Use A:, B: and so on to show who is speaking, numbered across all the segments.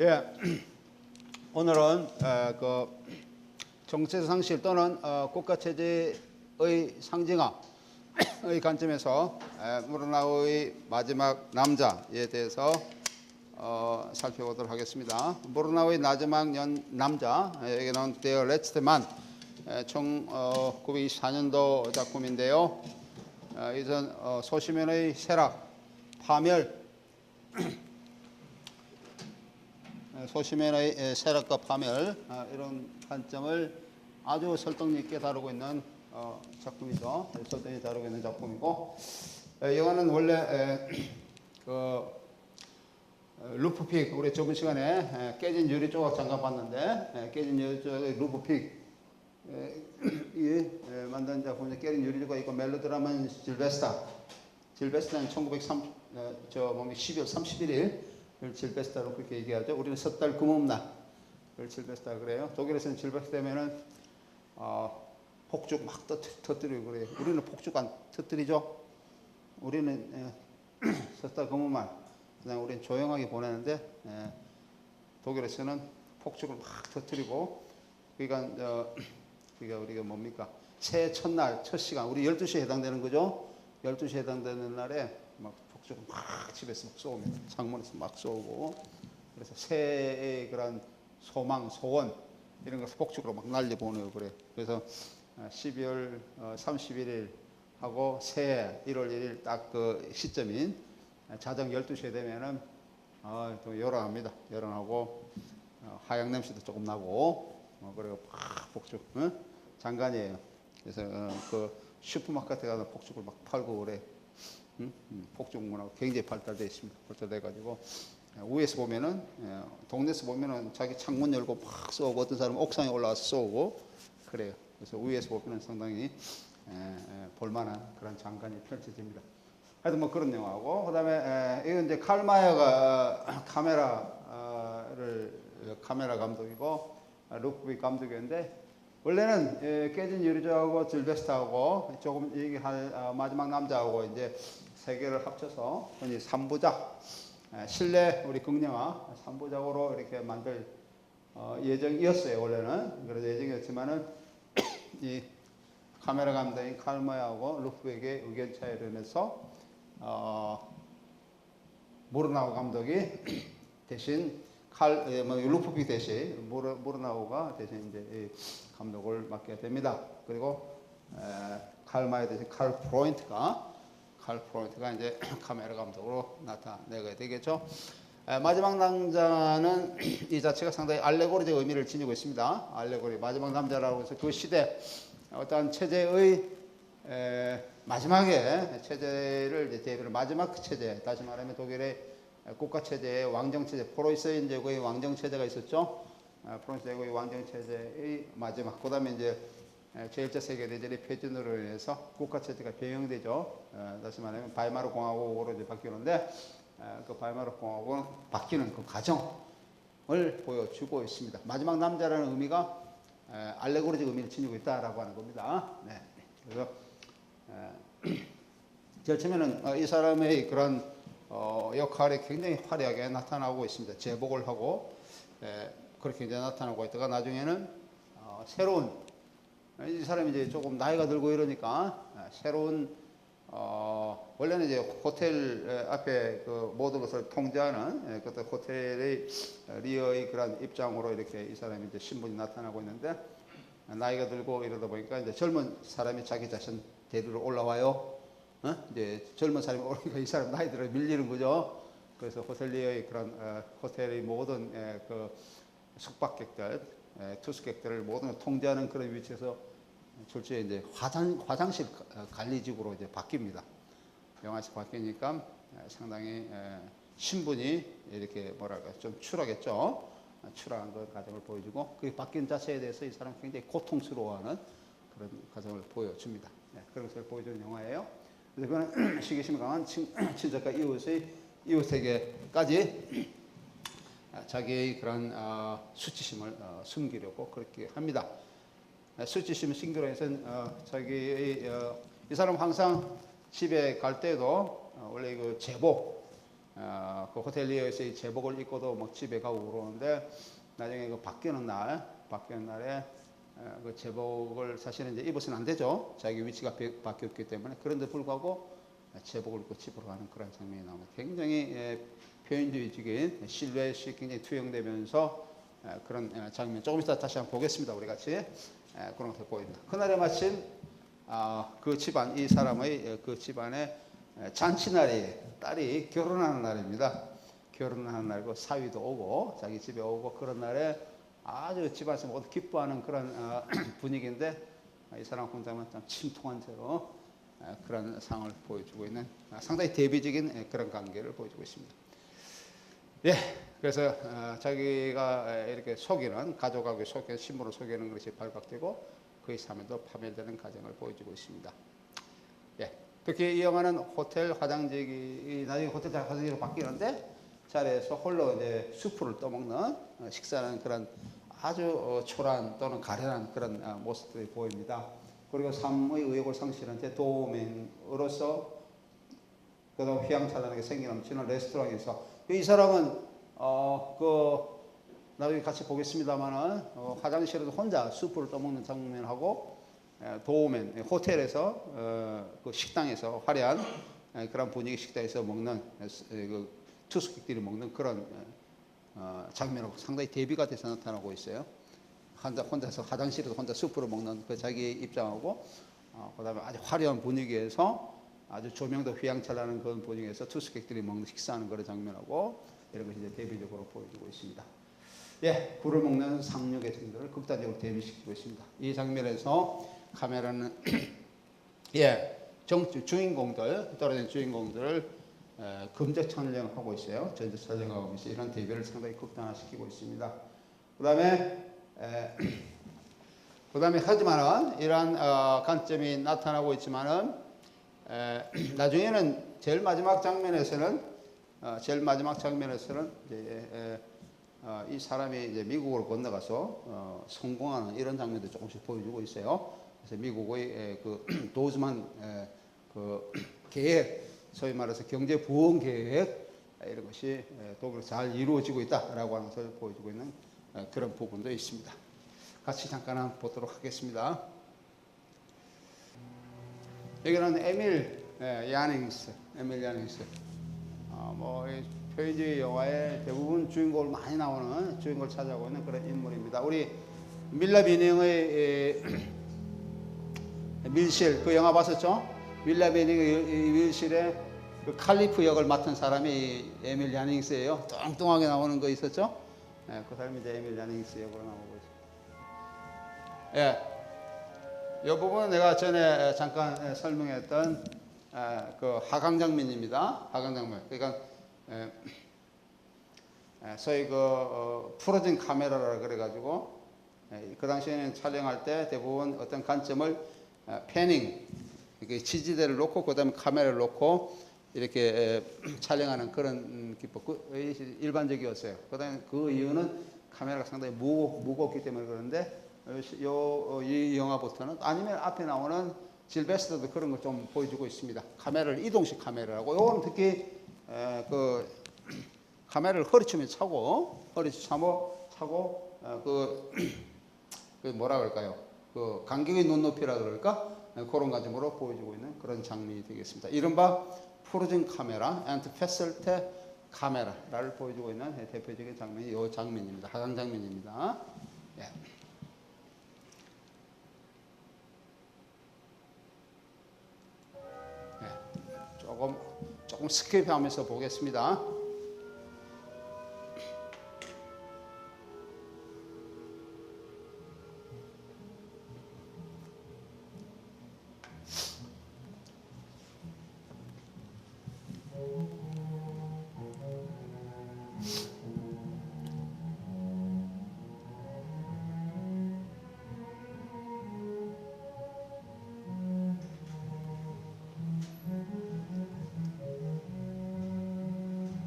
A: 예, 오늘은 그 정체적 상실 또는 국가체제의 상징화의 관점에서 무르나우의 마지막 남자에 대해서 살펴보도록 하겠습니다. 무르나우의 마지막 남자, 여기는 The Last Man, 1924년도 작품인데요. 이전 소시민의 쇠락, 파멸, 소시민의 쇠락과 파멸, 이런 관점을 아주 설득력 있게 다루고 있는 작품이죠. 설득력 있게 다루고 있는 작품이고, 영화는 원래 루프픽, 우리 저번 시간에 깨진 유리 조각 잠깐 봤는데, 깨진 유리 조각의 루프픽 이 만든 작품이 깨진 유리 조각 있고, 멜로드라마는 질베스타는 12월 31일 질베스타로 그렇게 얘기하죠. 우리는 섣달 금음날 그걸 질베스타 그래요. 독일에서는 질베스타 되면은 폭죽 막 터뜨리고 그래요. 우리는 폭죽 안 터뜨리죠. 우리는 섣달 금음날 그냥 우리는 조용하게 보내는데, 독일에서는 폭죽을 막 터뜨리고, 그러니까 우리가 뭡니까? 새해 첫날 첫 시간, 우리 12시에 해당되는 거죠. 12시에 해당되는 날에 막 폭죽을 막 집에서 막 쏘옵니다. 창문에서 막 쏘고, 그래서 새해의 그런 소망, 소원 이런 것을 폭죽으로 막 날려보내고 그래요. 그래서 12월 31일 하고 새해 1월 1일 딱 그 시점인 자정 12시에 되면은 또 요란합니다. 요란하고 하양 냄새도 조금 나고, 그리고 팍 폭죽 장관이에요. 그래서 그 슈퍼마켓에 가서 폭죽을 막 팔고 그래. 폭죽 문화가 굉장히 발달되어 있습니다. 발달돼 가지고 위에서 보면은, 동네에서 보면은 자기 창문 열고 막 쏘고, 어떤 사람은 옥상에 올라가서 쏘고 그래요. 그래서 위에서 보면은 상당히 볼만한 그런 장관이 펼쳐집니다. 하여튼 뭐 그런 영화고, 그다음에 이건 이제 칼마이어가 카메라 감독이고, 루프빅 감독이었는데, 원래는 깨진 유리조하고 질베스타하고 조금 얘기할 마지막 남자하고 이제 세 개를 합쳐서 흔히 3부작, 실내 우리 극영화 3부작으로 이렇게 만들 예정이었어요. 원래는 그래서 예정이었지만은 이 카메라 감독인 칼마이어하고 루프빅의 의견 차이로 인해서 무르나우 감독이 대신 루프빅 대신 무르나우가 대신 이제 감독을 맡게 됩니다. 그리고 칼마이어 대신 칼 프로인트가 이제 카메라 감독으로 나타내게 되겠죠. 마지막 남자는 이 자체가 상당히 알레고리적 의미를 지니고 있습니다. 알레고리, 마지막 남자라고 해서 그 시대 어떤 체제의 마지막에 체제를 이제 대비를, 마지막 체제, 다시 말하면 독일의 국가 체제의 왕정 체제, 프로이센 제국의 왕정 체제가 있었죠. 프로이센 제국의 왕정 체제의 마지막, 그다음에 이제 제1차 세계대전의 폐전으로 인해서 국가 체제가 변형되죠. 다시 말하면 바이마르 공화국으로 이제 바뀌는데, 그 바이마르 공화국은 바뀌는 그 과정을 보여주고 있습니다. 마지막 남자라는 의미가 알레고리적 의미를 지니고 있다라고 하는 겁니다. 네. 그래서 제일 처음에는 이 사람의 그런 역할이 굉장히 화려하게 나타나고 있습니다. 제복을 하고 그렇게 이제 나타나고 있다가, 나중에는 새로운, 이 사람이 이제 조금 나이가 들고 이러니까 새로운 원래는 이제 호텔 앞에 그 모든 것을 통제하는 그 호텔의 리어의 그런 입장으로 이렇게 이 사람이 이제 신분이 나타나고 있는데, 나이가 들고 이러다 보니까 이제 젊은 사람이 자기 자신 대리로 올라와요. 이제 젊은 사람이 오니까 이 사람 나이 들어 밀리는 거죠. 그래서 호텔리어의 그런 호텔의 모든 그 숙박객들, 투숙객들을 모든 걸 통제하는 그런 위치에서 졸지에 이제 화장실 관리직으로 이제 바뀝니다. 영화에서 바뀌니까 상당히 신분이 이렇게 뭐랄까 좀 추락했죠. 추락한 그 과정을 보여주고, 그 바뀐 자체에 대해서 이 사람은 굉장히 고통스러워하는 그런 과정을 보여줍니다. 그런 것을 보여주는 영화예요. 그래서 그는 시기심이 강한 친척과 이웃에게까지 자기의 그런 수치심을 숨기려고 그렇게 합니다. 수치심을 숨기로 해서 자기의 이 사람 항상 집에 갈 때도 원래 그 제복, 그 호텔리어에서 제복을 입고도 막 집에 가고 그러는데 나중에 그 바뀌는 날에 그 제복을 사실은 이제 입어서는 안 되죠. 자기 위치가 바뀌었기 때문에. 그런데 불구하고 제복을 입고 집으로 가는 그런 장면이 나옵니다. 굉장히 표현주의적인 신뢰식 굉장히 투영되면서 그런 장면. 조금 이따 다시 한번 보겠습니다. 우리 같이 그런 것을 보입니다. 그날에 마침 그 집안, 이 사람의 그 집안의 잔치날이 딸이 결혼하는 날입니다. 결혼하는 날이고 사위도 오고 자기 집에 오고 그런 날에 아주 집안에서 모두 기뻐하는 그런 분위기인데 이 사람 혼자만 참 침통한 채로 그런 상황을 보여주고 있는 상당히 대비적인 그런 관계를 보여주고 있습니다. 예, 그래서 자기가 이렇게 속이는 가족하고 속이는 신부를 속이는 것이 발각되고 그의 삶에도 파멸되는 과정을 보여주고 있습니다. 예, 특히 이 영화는 호텔 화장지기 나중에 호텔 화장지기로 바뀌는데 자리에서 홀로 이제 수프를 떠먹는 식사하는 그런 아주 초라한 또는 가련한 그런 모습들이 보입니다. 그리고 삶의 의욕을 상실한 채 도우맨으로서 그다음 휘황찬란하게 생기 넘치는 레스토랑에서 이 사람은 나중에 같이 보겠습니다만은 화장실에서 혼자 수프를 떠먹는 장면하고 도우맨 호텔에서 그 식당에서 화려한 그런 분위기 식당에서 먹는 그 투숙객들이 먹는 그런 장면하고 상당히 대비가 돼서 나타나고 있어요. 혼자서 화장실에서 혼자 수프를 먹는 그 자기의 입장하고 그다음에 아주 화려한 분위기에서 아주 조명도 휘황찬란한 그런 분위기에서 투숙객들이 먹는 식사하는 그런 장면하고 이런 것이 이제 대비적으로 보여주고 있습니다. 예, 굴을 먹는 상륙의 장면을 극단적으로 대비시키고 있습니다. 이 장면에서 카메라는 주인공들 떨어진 주인공들을 금적 촬영하고 있어요. 전체 촬영하고 있어요. 이런 대비를 상당히 극단화시키고 있습니다. 그다음에 하지만은 이러한 관점이 나타나고 있지만은 나중에는 제일 마지막 장면에서는 이제 이 사람이 이제 미국으로 건너가서 성공하는 이런 장면도 조금씩 보여주고 있어요. 그래서 미국의 그 도즈만 그 계획, 소위 말해서 경제 부흥 계획 이런 것이 독일에서 잘 이루어지고 있다라고 하는 것을 보여주고 있는 그런 부분도 있습니다. 같이 잠깐 한번 보도록 하겠습니다. 여기는 에밀 야닝스. 표현주의 영화에 대부분 주인공을 많이 나오는 주인공을 차지하고 있는 그런 인물입니다. 우리 밀라 비닝의 밀실 그 영화 봤었죠? 밀라 비닝의 밀실에 그 칼리프 역을 맡은 사람이 에밀 야닝스예요. 뚱뚱하게 나오는 거 있었죠? 그 사람이 이제 에밀 야닝스 역으로 나오고 있어요. 이 부분은 내가 전에 잠깐 설명했던 그 하강 장면입니다. 하강 장면. 그러니까 소위 풀어진 카메라라 그래가지고 그 당시에는 촬영할 때 대부분 어떤 관점을 패닝, 이렇게 지지대를 놓고 그다음에 카메라를 놓고 이렇게 촬영하는 그런 기법, 일반적이었어요. 그다음에 그 이유는 카메라가 상당히 무겁기 때문에 그런데 이 영화부터는 아니면 앞에 나오는 질베스터도 그런 걸 좀 보여주고 있습니다. 카메라를 이동식 카메라라고. 요거는 특히 그 카메라를 허리춤에 차고 그 뭐라 그럴까요? 그 간격의 눈높이라 그럴까? 그런 가짐으로 보여주고 있는 그런 장면이 되겠습니다. 이른바 프로진 카메라, 엔트페설테 카메라를 보여주고 있는 대표적인 장면이 이 장면입니다. 하강 장면입니다. 예. 조금 스킵하면서 보겠습니다.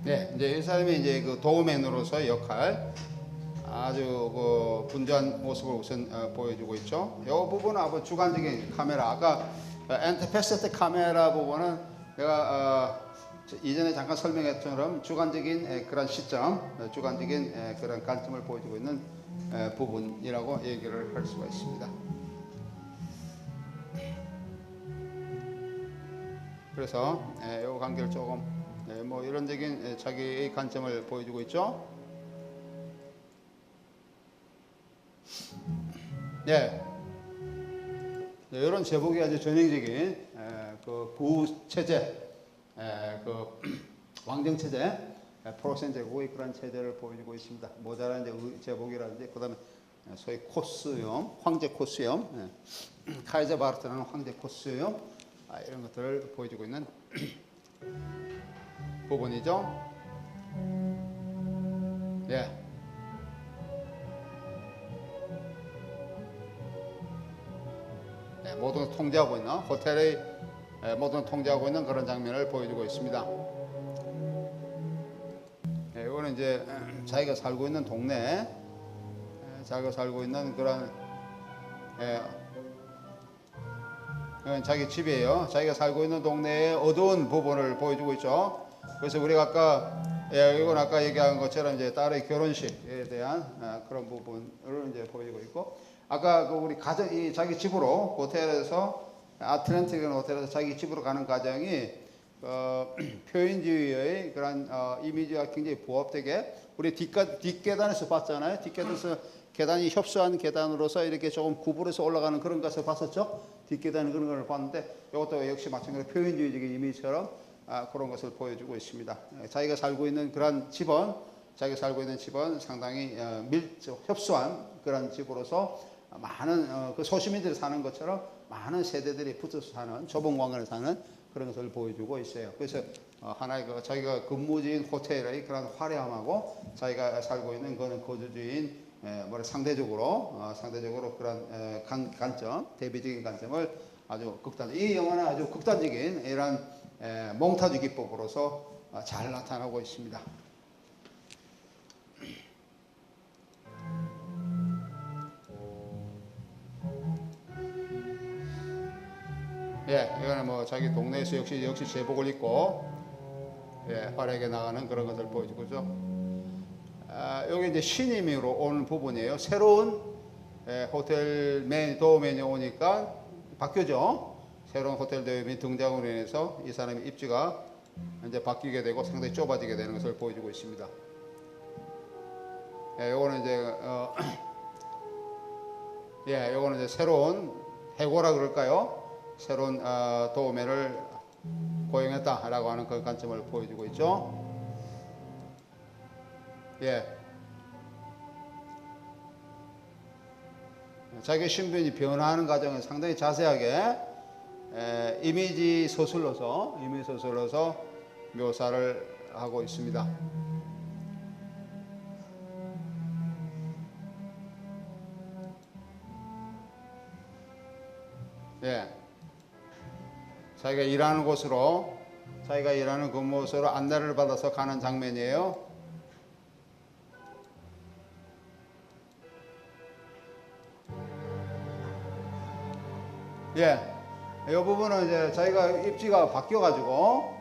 A: 네, 이제 이 사람이 이제 그 도우맨으로서의 역할 아주 그 분주한 모습을 우선 보여주고 있죠. 이 부분은 아주 주관적인 카메라. 아까 엔트페스트 카메라 부분은 내가 이전에 잠깐 설명했던 것처럼 주관적인 그런 시점, 주관적인 그런 관점을 보여주고 있는 부분이라고 얘기를 할 수가 있습니다. 그래서 이 관계를 조금 뭐 이론적인 자기의 관점을 보여주고 있죠. 네, 이런 제복이 아주 전형적인 그 구체제, 그 왕정 체제, 프로센 제국의 그런 체제를 보여주고 있습니다. 모자란 제복이라든지 그다음에 소위 코스염, 황제 코스염, 카이저 바르트라는 황제 코스염, 이런 것들을 보여주고 있는 부분이죠. 예. 모든 것을 통제하고 있는 호텔의 모든 것을 통제하고 있는 그런 장면을 보여주고 있습니다. 이거는 이제 자기가 살고 있는 동네, 자기가 살고 있는 그런 자기 집이에요. 자기가 살고 있는 동네의 어두운 부분을 보여주고 있죠. 그래서 우리가 이건 아까 얘기한 것처럼 이제 딸의 결혼식에 대한 그런 부분을 이제 보여주고 있고, 아까 우리 가정, 자기 집으로 호텔에서 아틀란틱이라는 호텔에서 자기 집으로 가는 과정이 표현주의의 그런 이미지와 굉장히 부합되게 우리 뒷계단에서 봤잖아요. 뒷계단에서 계단이 협소한 계단으로서 이렇게 조금 구부려서 올라가는 그런 것을 봤었죠. 뒷계단 그런 걸 봤는데 이것도 역시 마찬가지로 표현주의적인 이미지처럼 그런 것을 보여주고 있습니다. 자기가 살고 있는 그런 집은 상당히 협소한 그런 집으로서 많은 그 소시민들이 사는 것처럼 많은 세대들이 붙어서 사는 좁은 공간에 사는 그런 것을 보여주고 있어요. 그래서 하나의 자기가 근무지인 호텔의 그런 화려함하고 자기가 살고 있는 그런 거주지인 상대적으로 그런 관점, 대비적인 관점을 아주 이 영화는 아주 극단적인 이런 몽타주 기법으로서 잘 나타나고 있습니다. 이거는 뭐 자기 동네에서 역시 제복을 입고 화려하게 나가는 그런 것을 보여주고죠. 여기 이제 신임으로 오는 부분이에요. 새로운 호텔 도어 메뉴 오니까 바뀌죠. 새로운 호텔 도어맨 등장으로 인해서 이 사람의 입지가 이제 바뀌게 되고 상당히 좁아지게 되는 것을 보여주고 있습니다. 요거는 이제 새로운 해고라 그럴까요? 새로운 도어맨을 고용했다라고 하는 그 관점을 보여주고 있죠. 자기 신분이 변화하는 과정을 상당히 자세하게 이미지 서술로서 묘사를 하고 있습니다. 자기가 일하는 곳으로, 자기가 일하는 근무소로 안내를 받아서 가는 장면이에요. 이 부분은 이제 자기가 입지가 바뀌어가지고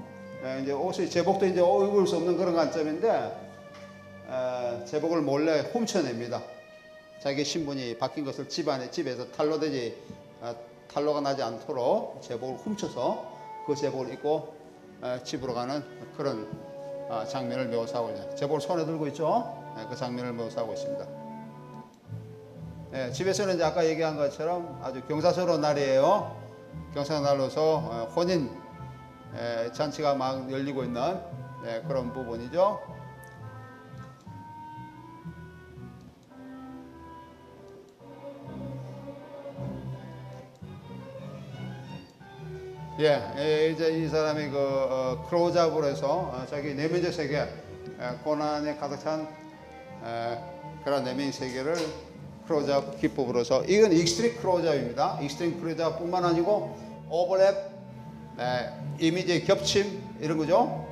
A: 이제 옷이 제복도 이제 입을 수 없는 그런 관점인데 제복을 몰래 훔쳐냅니다. 자기 신분이 바뀐 것을 집에서 탄로가 나지 않도록 제복을 훔쳐서 그 제복을 입고 집으로 가는 그런 장면을 묘사하고 있습니다. 제복을 손에 들고 있죠. 그 장면을 묘사하고 있습니다. 집에서는 이제 아까 얘기한 것처럼 아주 경사스러운 날이에요. 경사스러운 날로서 혼인 잔치가 막 열리고 있는 그런 부분이죠. 이제 이 사람이 크로잡으로 해서 자기 내면적 세계, 고난에 가득 찬 그런 내면적 세계를 크로잡 기법으로서, 이건 익스트림 크로잡입니다. 익스트림 크로잡뿐만 아니고 오버랩, 이미지의 겹침 이런 거죠.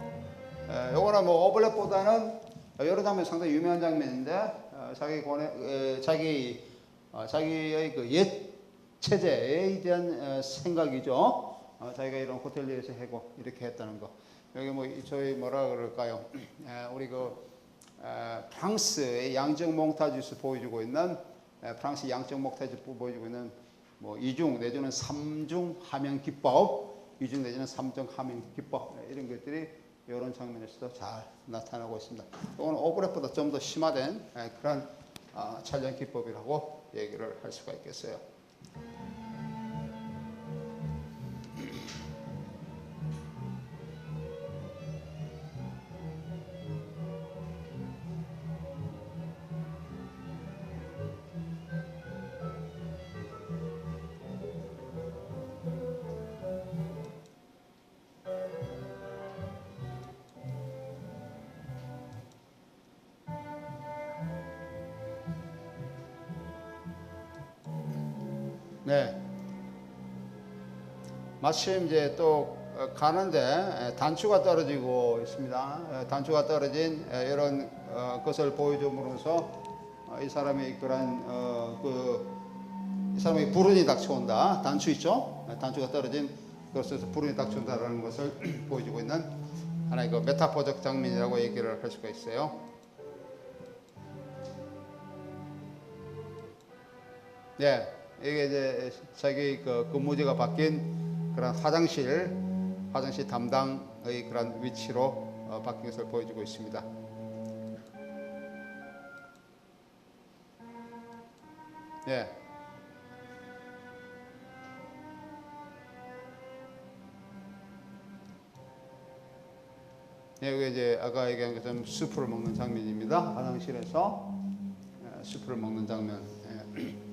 A: 요거는 뭐 오버랩보다는 여러 장면 상당히 유명한 장면인데 자기의 그 옛 체제에 대한 생각이죠. 자기가 이런 호텔리에서 하고 이렇게 했다는 거. 여기 뭐 저희 뭐라 그럴까요? 우리 프랑스의 양적 몽타주에서 보여주고 있는 프랑스 양적 목타주에서 보여주고 있는 뭐 2중 내지는 3중 하명 기법, 2중 내지는 3중 하명 기법 이런 것들이 이런 장면에서도 잘 나타나고 있습니다. 이건 오브랩보다 좀 더 심화된 그런 촬영 기법이라고 얘기를 할 수가 있겠어요. 네. 마침 이제 또 가는데 단추가 떨어지고 있습니다. 단추가 떨어진 이런 것을 보여줌으로써 이 사람이 이 사람이 불운이 닥쳐온다. 단추 있죠? 단추가 떨어진 그것에서 불운이 닥쳐온다라는 것을 보여주고 있는 하나의 메타포적 장면이라고 얘기를 할 수가 있어요. 네. 이게 이제 자기 근무지가 바뀐 그런 화장실 담당의 그런 위치로 바뀐 것을 보여주고 있습니다. 예. 여기 이제 아까 얘기한 것처럼 수프를 먹는 장면입니다. 화장실에서 수프를 먹는 장면. 예.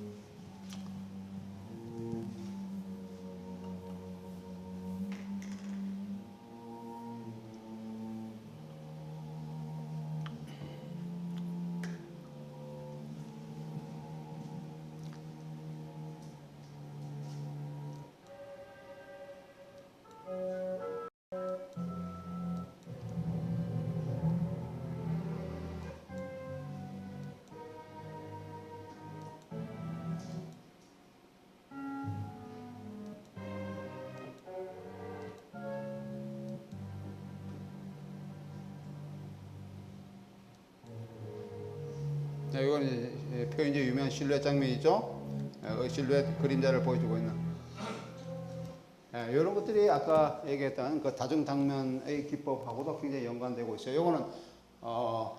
A: 네, 이건 이제 표현적 유명한 실루엣 장면이죠. 실루엣 그림자를 보여주고 있는 이런 것들이 아까 얘기했던 그 다중당면의 기법하고도 굉장히 연관되고 있어요. 이거는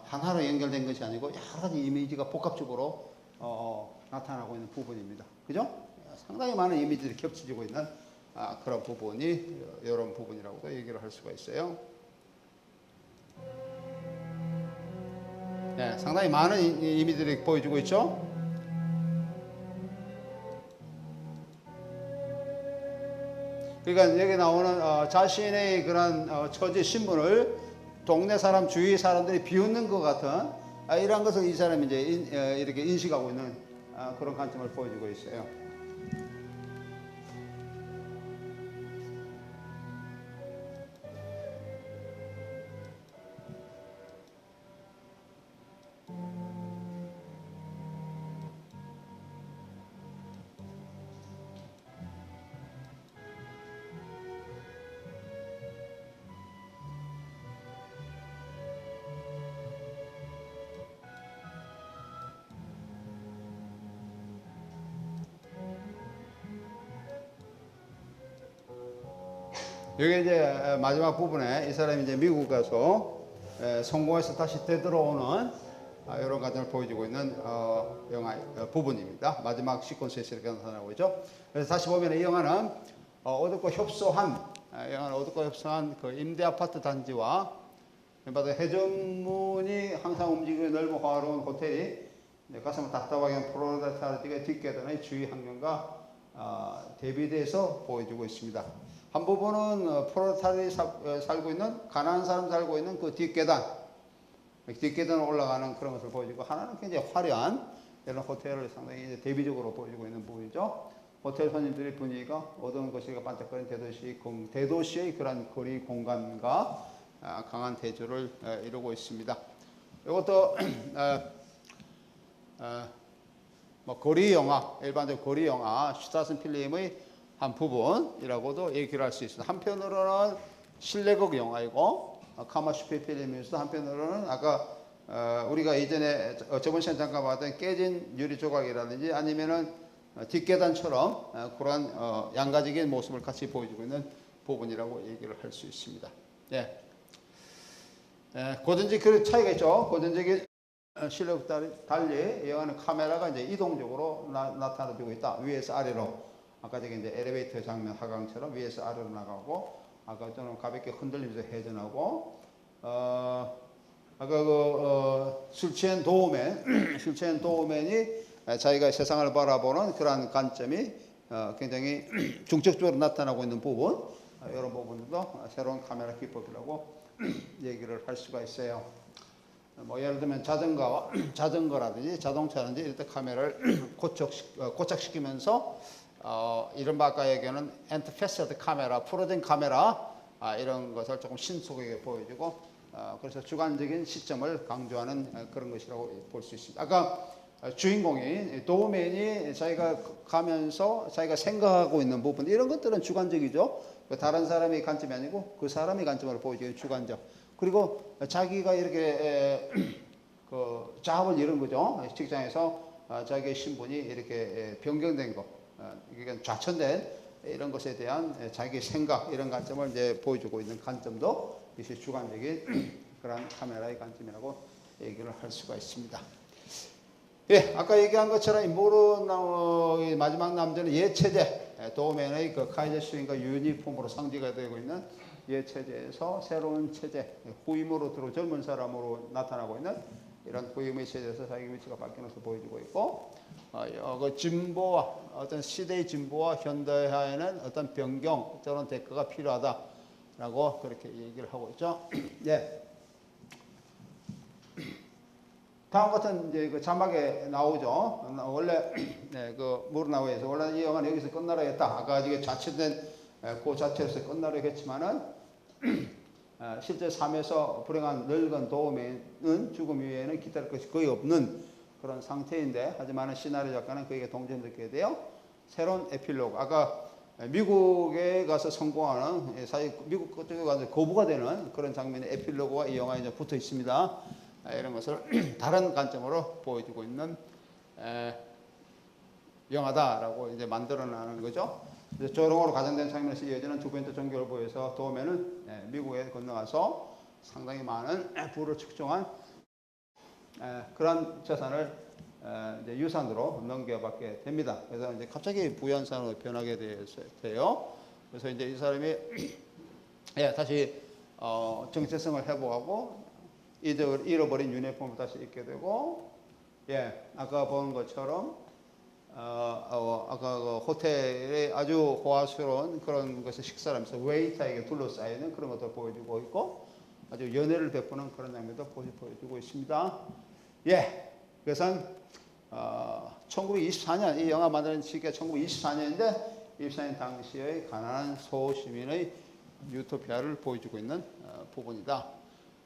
A: 하나로 연결된 것이 아니고 여러 가지 이미지가 복합적으로 나타나고 있는 부분입니다. 그죠? 상당히 많은 이미지들이 겹쳐지고 있는 그런 부분이 이런 부분이라고도 얘기를 할 수가 있어요. 네, 상당히 많은 이미지들이 보여주고 있죠. 그러니까 여기 나오는 자신의 그런 처지 신분을 동네 사람, 주위 사람들이 비웃는 것 같은 이러한 것을 이 사람이 이제 이렇게 인식하고 있는 그런 관점을 보여주고 있어요. 여기 이제 마지막 부분에 이 사람이 이제 미국 가서 성공해서 다시 되돌아오는 이런 과정을 보여주고 있는 영화 부분입니다. 마지막 시퀀스에서 이렇게 나타나고 있죠. 그래서 다시 보면 이 영화는 어둡고 협소한 그 임대 아파트 단지와 해전문이 항상 움직이고 넓고 화려한 호텔이 가슴을 답답하게 하는 프로레타리아의 뒷계단의 주위 환경과 대비돼서 보여주고 있습니다. 한 부분은 프로레타리아이 살고 있는 가난한 사람 살고 있는 그 뒷계단을 올라가는 그런 것을 보여주고, 하나는 굉장히 화려한 이런 호텔을 상당히 이제 대비적으로 보여주고 있는 부분이죠. 호텔 손님들의 분위기가 어두운 것이 반짝거리는 대도시의 그런 거리 공간과 강한 대조를 이루고 있습니다. 이것도 뭐 거리 영화, 일반적 거리 영화 슈타슨 필름의 한 부분이라고도 얘기를 할 수 있습니다. 한편으로는 실내극 영화이고 카마슈페 필름에서도 한편으로는 아까 우리가 예전에 저번 시간 잠깐 봤던 깨진 유리 조각이라든지 아니면은 뒷계단처럼 그러한 양가적인 모습을 같이 보여주고 있는 부분이라고 얘기를 할 수 있습니다. 예. 고전적 그 차이가 있죠. 고전적인 실내극 달리 영화는 카메라가 이제 이동적으로 나타나주고 있다. 위에서 아래로. 아까 저기 이제 엘리베이터 장면 하강처럼 위에서 아래로 나가고, 아까처럼 가볍게 흔들리면서 회전하고, 아까 술 취한 도우맨, 술 취한 도우맨이 자기가 세상을 바라보는 그러한 관점이 굉장히 중적적으로 나타나고 있는 부분, 이런 부분도 새로운 카메라 기법이라고 얘기를 할 수가 있어요. 뭐 예를 들면 자전거라든지 자동차라든지 이럴 때 카메라를 고착시키면서 이른바 아까 얘기하는 엔트페스트 카메라, 풀어진 카메라 이런 것을 조금 신속하게 보여주고 그래서 주관적인 시점을 강조하는 그런 것이라고 볼 수 있습니다. 아까 주인공이 도우맨이 자기가 가면서 자기가 생각하고 있는 부분 이런 것들은 주관적이죠. 다른 사람의 관점이 아니고 그 사람의 관점으로 보여줘요. 주관적. 그리고 자기가 이렇게 그 잡을 잃은 거죠. 직장에서 자기의 신분이 이렇게 변경된 거, 이게 좌천된 이런 것에 대한 자기의 생각 이런 관점을 이제 보여주고 있는 관점도 이것이 주관적인 그런 카메라의 관점이라고 얘기를 할 수가 있습니다. 예, 아까 얘기한 것처럼 인물은 마지막 남자는 예체제, 도우맨의 그 카이저 스윙과 유니폼으로 상징이 되고 있는 예체제에서 새로운 체제, 후임으로 들어 젊은 사람으로 나타나고 있는 이런 후임의 체제에서 자기 위치가 바뀌면서 보여주고 있고, 그 진보와 어떤 시대의 진보와 현대화에는 어떤 변경, 저런 대가가 필요하다라고 그렇게 얘기를 하고 있죠. 예. 다음 같은 이제 그 자막에 나오죠. 원래 네, 그 무르나우에서 원래 이 영화는 여기서 끝나려 했다. 아까 이게 자체된 그 자체에서 끝나려 했지만은 실제 삶에서 불행한 늙은 도우맨은 죽음 이외에는 기다릴 것이 거의 없는 그런 상태인데, 하지만은 시나리오 작가는 그에게 동정 느끼게 돼요. 새로운 에필로그. 아까 미국에 가서 성공하는 사실 미국 쪽에 가서 거부가 되는 그런 장면의 에필로그가 이 영화에 이제 붙어 있습니다. 이런 것을 다른 관점으로 보여주고 있는 영화다라고 이제 만들어내는 거죠. 조롱으로 가장된 장면에서 이어지는 두 번째 종교를 보여서 도우맨은 미국에 건너가서 상당히 많은 부를 축적한 그런 재산을 이제 유산으로 넘겨받게 됩니다. 그래서 이제 갑자기 부유한사람으로 변하게 돼요. 그래서 이제 이 사람이 다시 정체성을 회복하고 잃어버린 유니폼을 다시 입게 되고, 아까 본 것처럼 아까 그 호텔의 아주 호화스러운 그런 것을 식사를 하면서 웨이터에게 둘러싸이는 그런 것도 보여주고 있고, 아주 연애를 베푸는 그런 장면도 보여주고 있습니다. 그래서 1924년 이 영화 만드는 시기가 1924년인데 24년 당시의 가난한 소시민의 유토피아를 보여주고 있는 부분이다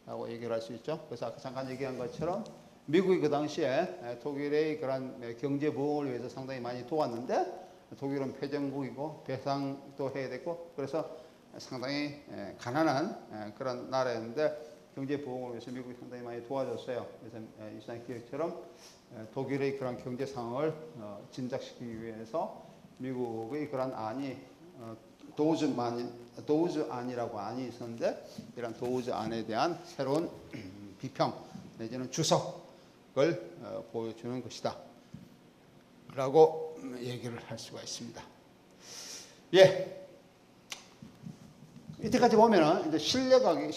A: 라고 얘기를 할 수 있죠. 그래서 아까 잠깐 얘기한 것처럼 미국이 그 당시에 독일의 그런 경제 부흥을 위해서 상당히 많이 도왔는데, 독일은 패전국이고 배상도 해야 되고 그래서 상당히 가난한 그런 나라였는데, 경제 부흥을 위해서 미국이 상당히 많이 도와줬어요. 그래서 이 시간 기획처럼 독일의 그런 경제 상황을 진작시키기 위해서 미국의 그런 안이 도우즈 안이라고 안이 있었는데, 이런 도우즈 안에 대한 새로운 비평 내지는 주석을 보여주는 것이다 라고 얘기를 할 수가 있습니다. 이때까지 보면은 이제 실내극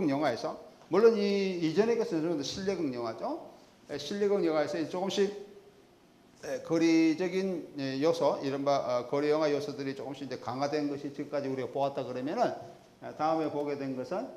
A: 영화에서, 물론 이전에 것은 실내극 영화죠. 실내극 영화에서 조금씩 거리적인 요소, 이른바 거리 영화 요소들이 조금씩 이제 강화된 것이 지금까지 우리가 보았다 그러면은, 다음에 보게 된 것은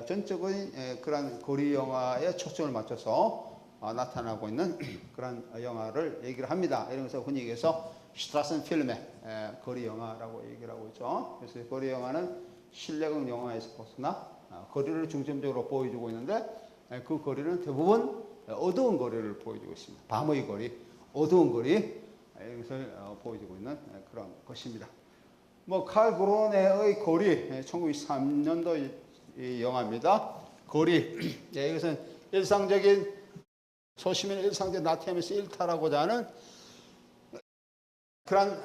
A: 전적인 그런 거리 영화에 초점을 맞춰서 나타나고 있는 그런 영화를 얘기를 합니다. 이런 것을 흔히 얘기해서 슈트라센 필름의 거리 영화라고 얘기를 하고 있죠. 그래서 거리 영화는 실내극 영화에서 벗어나 거리를 중점적으로 보여주고 있는데, 그 거리는 대부분 어두운 거리를 보여주고 있습니다. 밤의 거리, 어두운 거리, 이것을 보여주고 있는 그런 것입니다. 뭐 칼 그로네의 거리 1923년도 이 영화입니다. 거리 이것은 일상적인 소시민 일상적인 나트륨에서 일탈하고자 하는 그런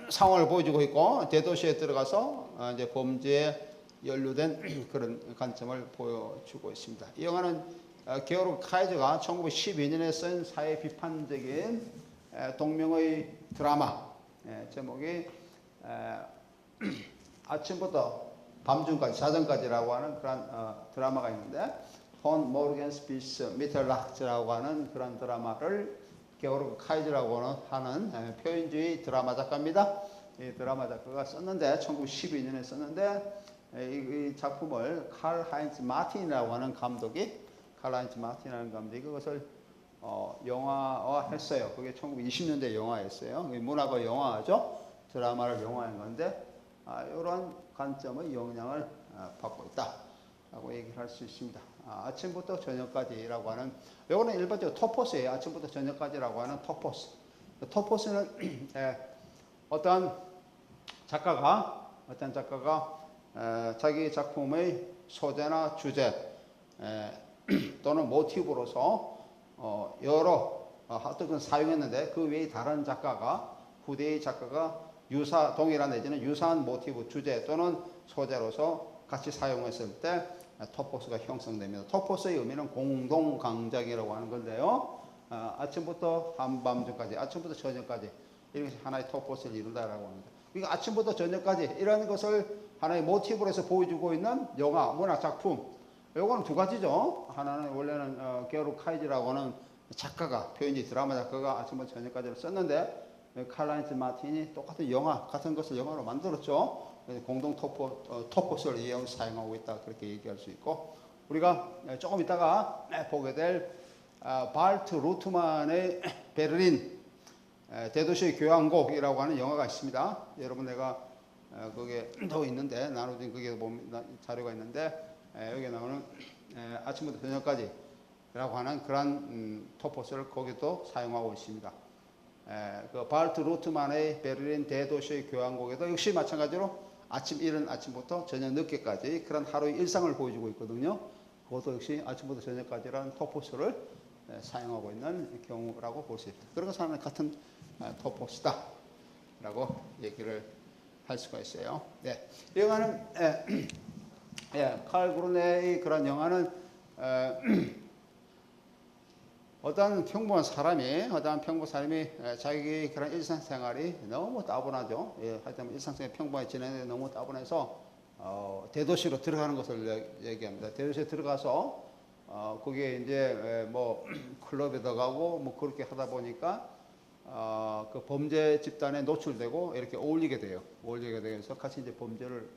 A: 상황을 보여주고 있고 대도시에 들어가서 이제 범죄에 연루된 그런 관점을 보여주고 있습니다. 이 영화는 게오르 카이저가 1912년에 쓴 사회 비판적인 동명의 드라마 제목이 아침부터 밤중까지 사전까지라고 하는 그런 드라마가 있는데 폰 모르겐스피스 미텔락츠라고 하는 그런 드라마를 게오르 카이저라고 하는 표현주의 드라마 작가입니다. 이 드라마 작가가 썼는데 1912년에 썼는데 이 작품을 칼 하인츠 마틴이라고 하는 감독이 그것을 영화화했어요. 그게 1920년대 영화였어요. 문학과 영화죠. 드라마를 영화한 건데 이런 관점의 영향을 받고 있다라고 얘기를 할 수 있습니다. 아침부터 저녁까지라고 하는 이거는 일반적으로 토포스예요. 아침부터 저녁까지라고 하는 토포스. 토포스는 어떤 작가가 자기 작품의 소재나 주제 또는 모티브로서 여러 하여튼 사용했는데 그 외에 다른 작가가 후대의 작가가 동일한 내지는 유사한 모티브 주제 또는 소재로서 같이 사용했을 때 토포스가 형성됩니다. 토포스의 의미는 공동 강작이라고 하는 건데요. 아침부터 한밤중까지, 아침부터 저녁까지 이렇게 하나의 토포스를 이룬다라고 합니다. 그러니까 아침부터 저녁까지 이런 것을 하나의 모티브로서 보여주고 있는 영화, 문학 작품. 요거는 두 가지죠. 하나는 원래는 게오르 카이저라고 하는 작가가 표현지 드라마 작가가 아침부터 저녁까지를 썼는데 칼 하인츠 마틴이 똑같은 영화 같은 것을 영화로 만들었죠. 공동 토포스를 사용하고 있다 그렇게 얘기할 수 있고 우리가 조금 이따가 보게 될 발트 루트만의 베를린 대도시의 교향곡이라고 하는 영화가 있습니다. 여러분 내가 거기에 더 있는데 나눠진 거기에 보면 자료가 있는데 여기 나오는 아침부터 저녁까지라고 하는 그런 토포스를 거기도 사용하고 있습니다. 그 발트 루트만의 베를린 대도시의 교향곡에도 역시 마찬가지로 이른 아침부터 저녁 늦게까지 그런 하루의 일상을 보여주고 있거든요. 그것도 역시 아침부터 저녁까지라는 토포스를 사용하고 있는 경우라고 볼 수 있다. 그런 것은 같은 토포스다라고 얘기를 할 수가 있어요. 네, 이 영화는 칼 그루네의 그런 영화는 어떤 평범한 사람이 자기 그런 일상생활이 너무 따분하죠. 하여튼 일상생활 평범하게 지내는데 너무 따분해서 대도시로 들어가는 것을 얘기합니다. 대도시에 들어가서 거기에 이제 뭐 클럽에 들어가고 뭐 그렇게 하다 보니까 그 범죄 집단에 노출되고 이렇게 어울리게 돼요. 돼서 같이 이제 범죄를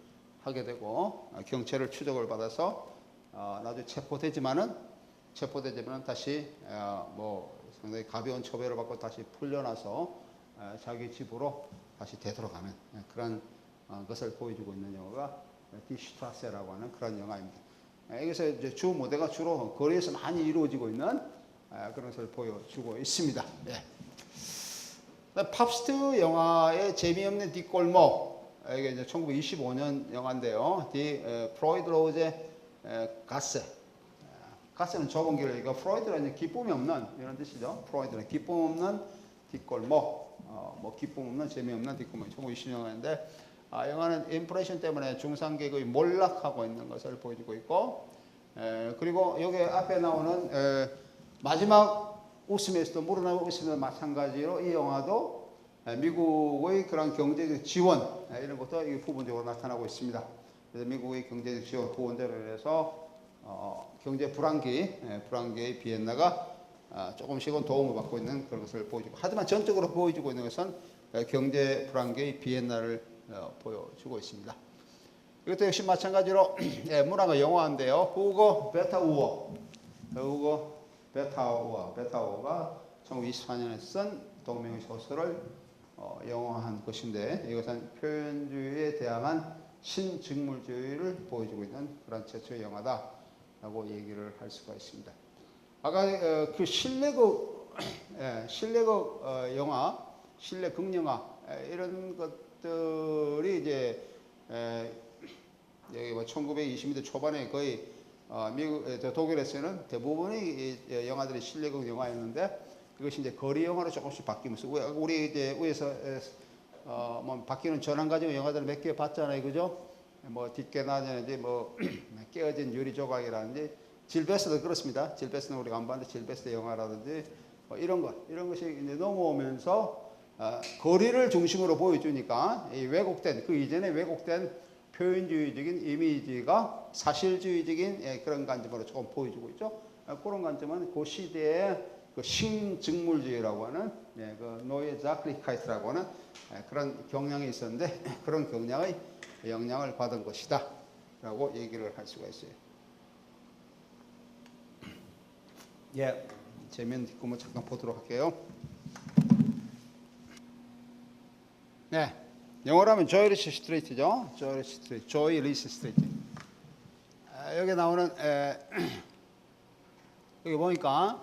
A: 하게 되고 경찰을 추적을 받아서 나중에 체포되지만은 다시 뭐 상당히 가벼운 처벌을 받고 다시 풀려나서 자기 집으로 다시 되돌아가는 그런 것을 보여주고 있는 영화가 디 슈트라세라고 하는 그런 영화입니다. 여기서 이제 주 무대가 주로 거리에서 많이 이루어지고 있는 그런 것을 보여주고 있습니다. 네. 팝스트 영화의 재미없는 뒷골목 이게 이제 1925년 영화인데요. 프로이드 로제 가스는 좁은 길을 이거 프로이드는 기쁨이 없는 이런 뜻이죠. 프로이드는 기쁨 없는 뒷골목, 뭐 기쁨 없는 재미없는 뒷골목 1920년인데 영화는 인플레이션 때문에 중산계급이 몰락하고 있는 것을 보여주고 있고 그리고 여기 앞에 나오는 마지막 웃음에서도 물어나고 웃음에도 마찬가지로 이 영화도 미국의 그런 경제적 지원 이런 것도 이게 부분적으로 나타나고 있습니다. 그래서 미국의 경제적 지원 후원대로 해서 경제 불황기의 비엔나가 조금씩은 도움을 받고 있는 그런 것을 보여주고 하지만 전적으로 보여주고 있는 것은 경제 불황기의 비엔나를 보여주고 있습니다. 이것도 역시 마찬가지로 문화가 영화인데요. 후거 베타우어가 1924년에 쓴 동명의 소설을 영화한 것인데 이것은 표현주의에 대항한 신직물주의를 보여주고 있는 그런 최초의 영화다라고 얘기를 할 수가 있습니다. 아까 그 실내극 영화 실내 극영화 이런 것들이 이제 여기 뭐 1920년대 초반에 거의 미국 독일에서는 대부분의 영화들이 실내 극영화였는데 그것이 이제 거리 영화로 조금씩 바뀌면서 우리 이제 위에서 뭐 바뀌는 전환 과정의 영화들 몇 개 봤잖아요, 그죠? 뭐 뒷계단이라든지 뭐 깨어진 유리 조각이라든지 질베스도 그렇습니다. 질베스는 우리가 안 봤는데 질베스 영화라든지 뭐 이런 것이 이제 넘어오면서 거리를 중심으로 보여주니까 이 왜곡된 그 이전에 왜곡된 표현주의적인 이미지가 사실주의적인 그런 관점으로 조금 보여주고 있죠. 그런 관점은 그 시대의 그 신직물주의라고 하는 그 노예 자크리카이트라고 하는 그런 경향이 있었는데 그런 경향의 영향을 받은 것이다 라고 얘기를 할 수가 있어요. 예, 재미있는 뒷구멍 잠깐 보도록 할게요. 네, 영어로 하면 조이 리시 스트리트죠. 조이 리시 스트리트, 조이 리시 스트리트. 여기 나오는 여기 보니까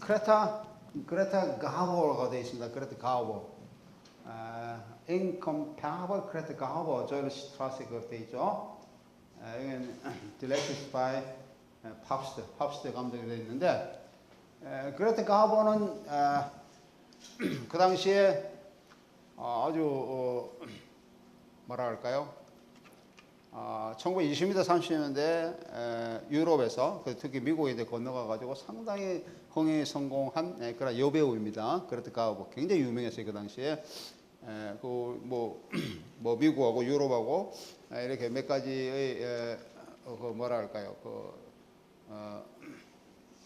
A: 그레타 가보가 되어 있습니다. 그레타 가보. incomparable 그레타 가보 조이 리시 스트라스가 되어 있죠. 여기는 directed by 팝스트 감독이 되어 있는데 그레타 가보는 그 당시에 아주 뭐라 할까요? 1920년대 30년대 유럽에서 특히 미국에 건너가 가지고 상당히 흥행에 성공한 그런 여배우입니다. 그레타 가보 굉장히 유명했어요 그 당시에. 뭐 미국하고 유럽하고 이렇게 몇 가지의 그 뭐라 할까요?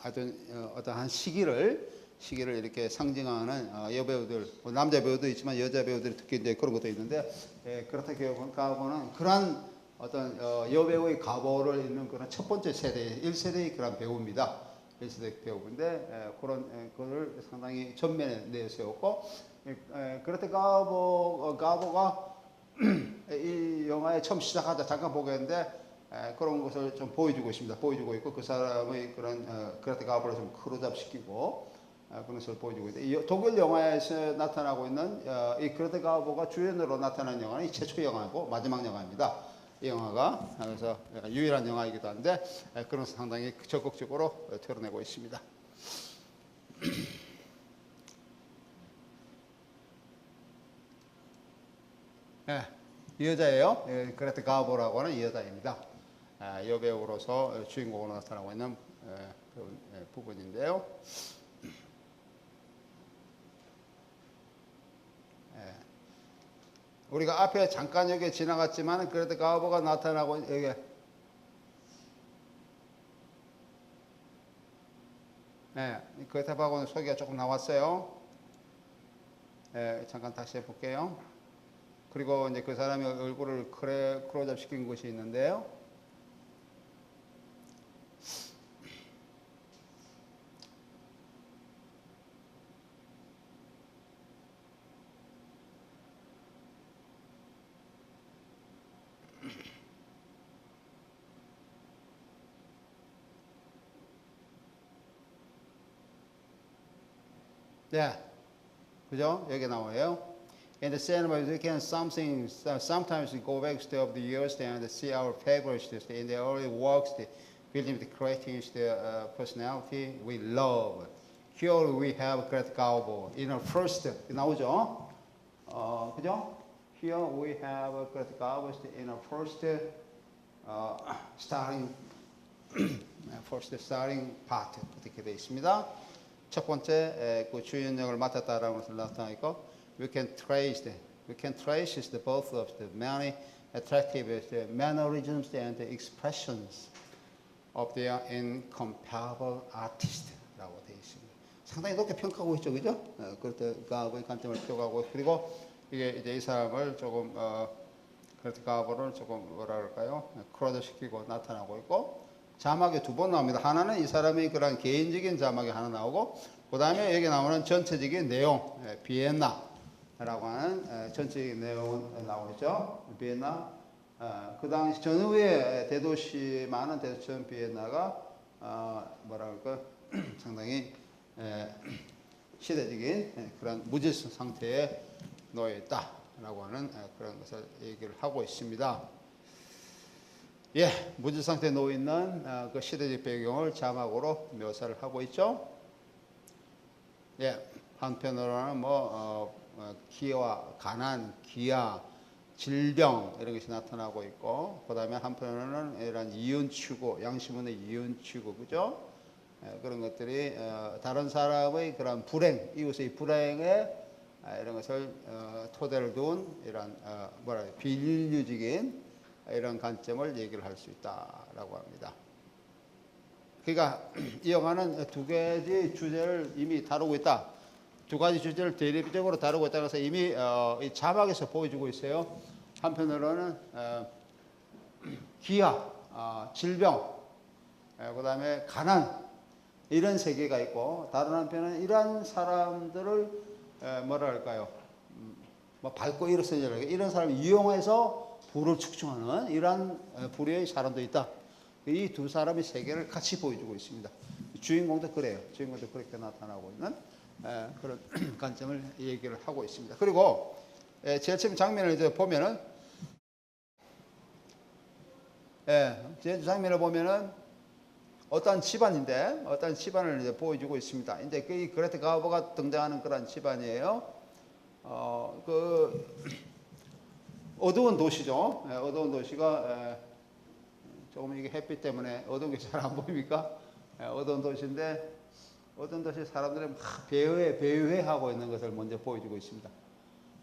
A: 어떤 한 시기를 이렇게 상징하는 여배우들, 남자 배우도 있지만 여자 배우들이 특히 이제 그런 것도 있는데, 그렇다고 가보는 그런 어떤 여배우의 가보를 잇는 그런 첫 번째 세대, 1세대의 그런 배우입니다. 1세대 배우인데, 그런 거를 상당히 전면에 내세웠고, 그렇다 가보가 이 영화에 처음 시작하자 잠깐 보겠는데, 그런 것을 좀 보여주고 있습니다. 보여주고 있고, 그 사람의 그런 그렇다 가보를 좀 크로잡 시키고, 그런 것을 보여주고 있는데, 독일 영화에서 나타나고 있는 이 그레타 가보가 주연으로 나타난 영화는 이 최초 영화고 마지막 영화입니다. 이 영화가 그래서 유일한 영화이기도 한데 그런 것을 상당히 적극적으로 드러내고 있습니다. 이 여자예요. 그레타 가보라고 하는 이 여자입니다. 여배우로서 주인공으로 나타나고 있는 그런 부분인데요. 우리가 앞에 잠깐 여기 지나갔지만 그래도 가보가 나타나고 여기 그레타하고는 소개가 조금 나왔어요. 잠깐 다시 해볼게요. 그리고 이제 그 사람의 얼굴을 크로잡 시킨 것이 있는데요. 네, 그죠? 여기 나와요. In the cinema, we can sometimes go back of the years and see our favorites in the early works, building the creating the personality we love. Here we have Greta Garbo in our first 나오죠? 그죠? Here we have Greta Garbo in our first starting part 이렇게 되어 있습니다. 첫 번째 그 주연 역을 맡았다라는 것을 나타나고 we can trace the both of the many attractive mannerisms and the expressions of their incomparable artist라고 되어 있습니다. 상당히 높게 평가하고 있죠, 그죠? 그렇다가 관점을 표하고 그리고 이게 이제 이 사람을 조금 그렇다가를 조금 뭐라 그럴까요? 크로드 시키고 나타나고 있고. 자막이 두 번 나옵니다. 하나는 이 사람의 그런 개인적인 자막이 하나 나오고, 그 다음에 여기 나오는 전체적인 내용, 비엔나라고 하는 전체적인 내용은 나오죠. 비엔나. 그 당시 전후에 대도시, 많은 대도시 비엔나가, 뭐라 그럴까, 상당히 시대적인 그런 무질서 상태에 놓여 있다라고 하는 그런 것을 얘기를 하고 있습니다. 예, 무질서 상태에 놓여 있는 그 시대적 배경을 자막으로 묘사를 하고 있죠. 예, 한편으로는 기와 가난, 기아, 질병 이런 것이 나타나고 있고, 그 다음에 한편으로는 이런 이윤 추구, 양심 없는 이윤 추구, 그죠? 그런 것들이 다른 사람의 그런 불행, 이웃의 불행에 이런 것을 토대를 둔 이런 비인류적인 이런 관점을 얘기를 할 수 있다라고 합니다. 그러니까 이 영화는 두 가지 주제를 이미 다루고 있다. 두 가지 주제를 대립적으로 다루고 있다고 해서 이미 이 자막에서 보여주고 있어요. 한편으로는 기아, 질병, 그 다음에 가난 이런 세계가 있고, 다른 한편은 이러한 사람들을 뭐랄까요, 밟고 일어서는 이런 사람을 이용해서 부를 축적하는 이러한 부류의 사람도 있다. 이 두 사람의 세계를 같이 보여주고 있습니다. 주인공도 그래요. 주인공도 그렇게 나타나고 있는 그런 관점을 얘기를 하고 있습니다. 그리고 제일 처음 장면을 이제 보면은, 제일 장면을 보면은 어떤 집안인데, 어떤 집안을 이제 보여주고 있습니다. 이제 그 그레타 가버가 등장하는 그런 집안이에요. 그 어두운 도시죠. 어두운 도시가 조금 이게 햇빛 때문에 어두운 게 잘 안 보입니까? 어두운 도시인데, 어두운 도시 사람들이 막 배회하고 있는 것을 먼저 보여주고 있습니다.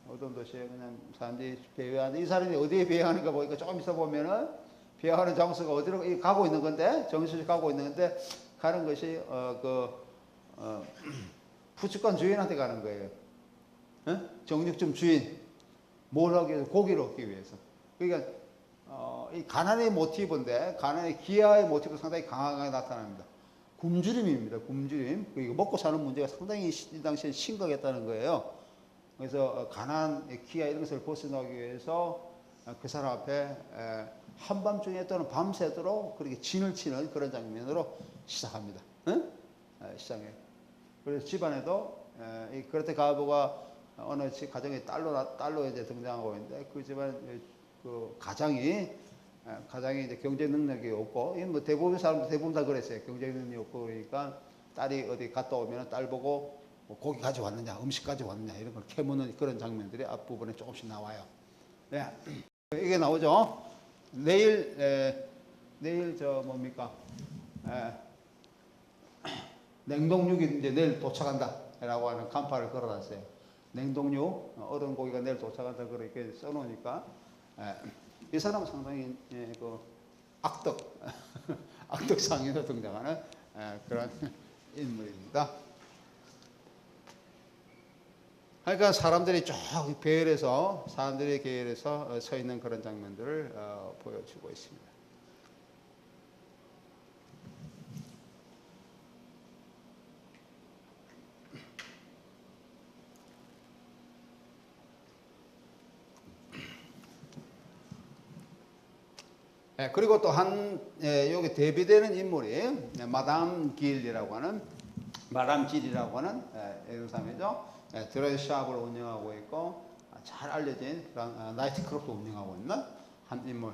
A: 어두운 도시에 그냥 사람들이 배회하는데, 이 사람이 어디에 배회하는가 보니까 조금 있어 보면은 배회하는 장소가 어디로 가고 있는 건데, 정신이 가고 있는 건데, 가는 것이 부축관 주인한테 가는 거예요. 정육점 주인. 뭘 하기 위해서? 고기를 얻기 위해서. 그러니까 이 가난의 모티브인데, 가난의 기아의 모티브가 상당히 강하게 나타납니다. 굶주림입니다. 굶주림. 그리고 먹고 사는 문제가 상당히 이 당시에 심각했다는 거예요. 그래서 가난, 기아 이런 것을 벗어나기 위해서 그 사람 앞에 한밤중에 또는 밤새도록 그렇게 진을 치는 그런 장면으로 시작합니다. 시작해요. 그래서 집안에도 이 그레타 가버가 어느 가정의 딸로 이제 등장하고 있는데, 그 집안 그 가장이 이제 경제 능력이 없고, 뭐 대부분 사람들 대부분 다 그랬어요. 경제 능력이 없고, 그러니까 딸이 어디 갔다 오면 딸 보고 뭐 고기 가져왔느냐, 음식 가져왔느냐 이런 걸 캐묻는 그런 장면들이 앞부분에 조금씩 나와요. 네. 이게 나오죠. 내일 저 뭡니까? 냉동육이 이제 내일 도착한다라고 하는 간판을 걸어놨어요. 냉동육, 얼은 고기가 내일 도착한다 그렇게 써놓으니까, 이 사람은 상당히 그 악덕상에서 등장하는 그런 인물입니다. 그러니까 사람들이 쭉 배열해서, 사람들의 계열에서 서 있는 그런 장면들을 보여주고 있습니다. 그리고 또 여기 대비되는 인물이 마담 길이라고 하는 이런 사람이죠. 드레스 샵을 운영하고 있고, 잘 알려진 그런 나이트클럽도 운영하고 있는 한 인물.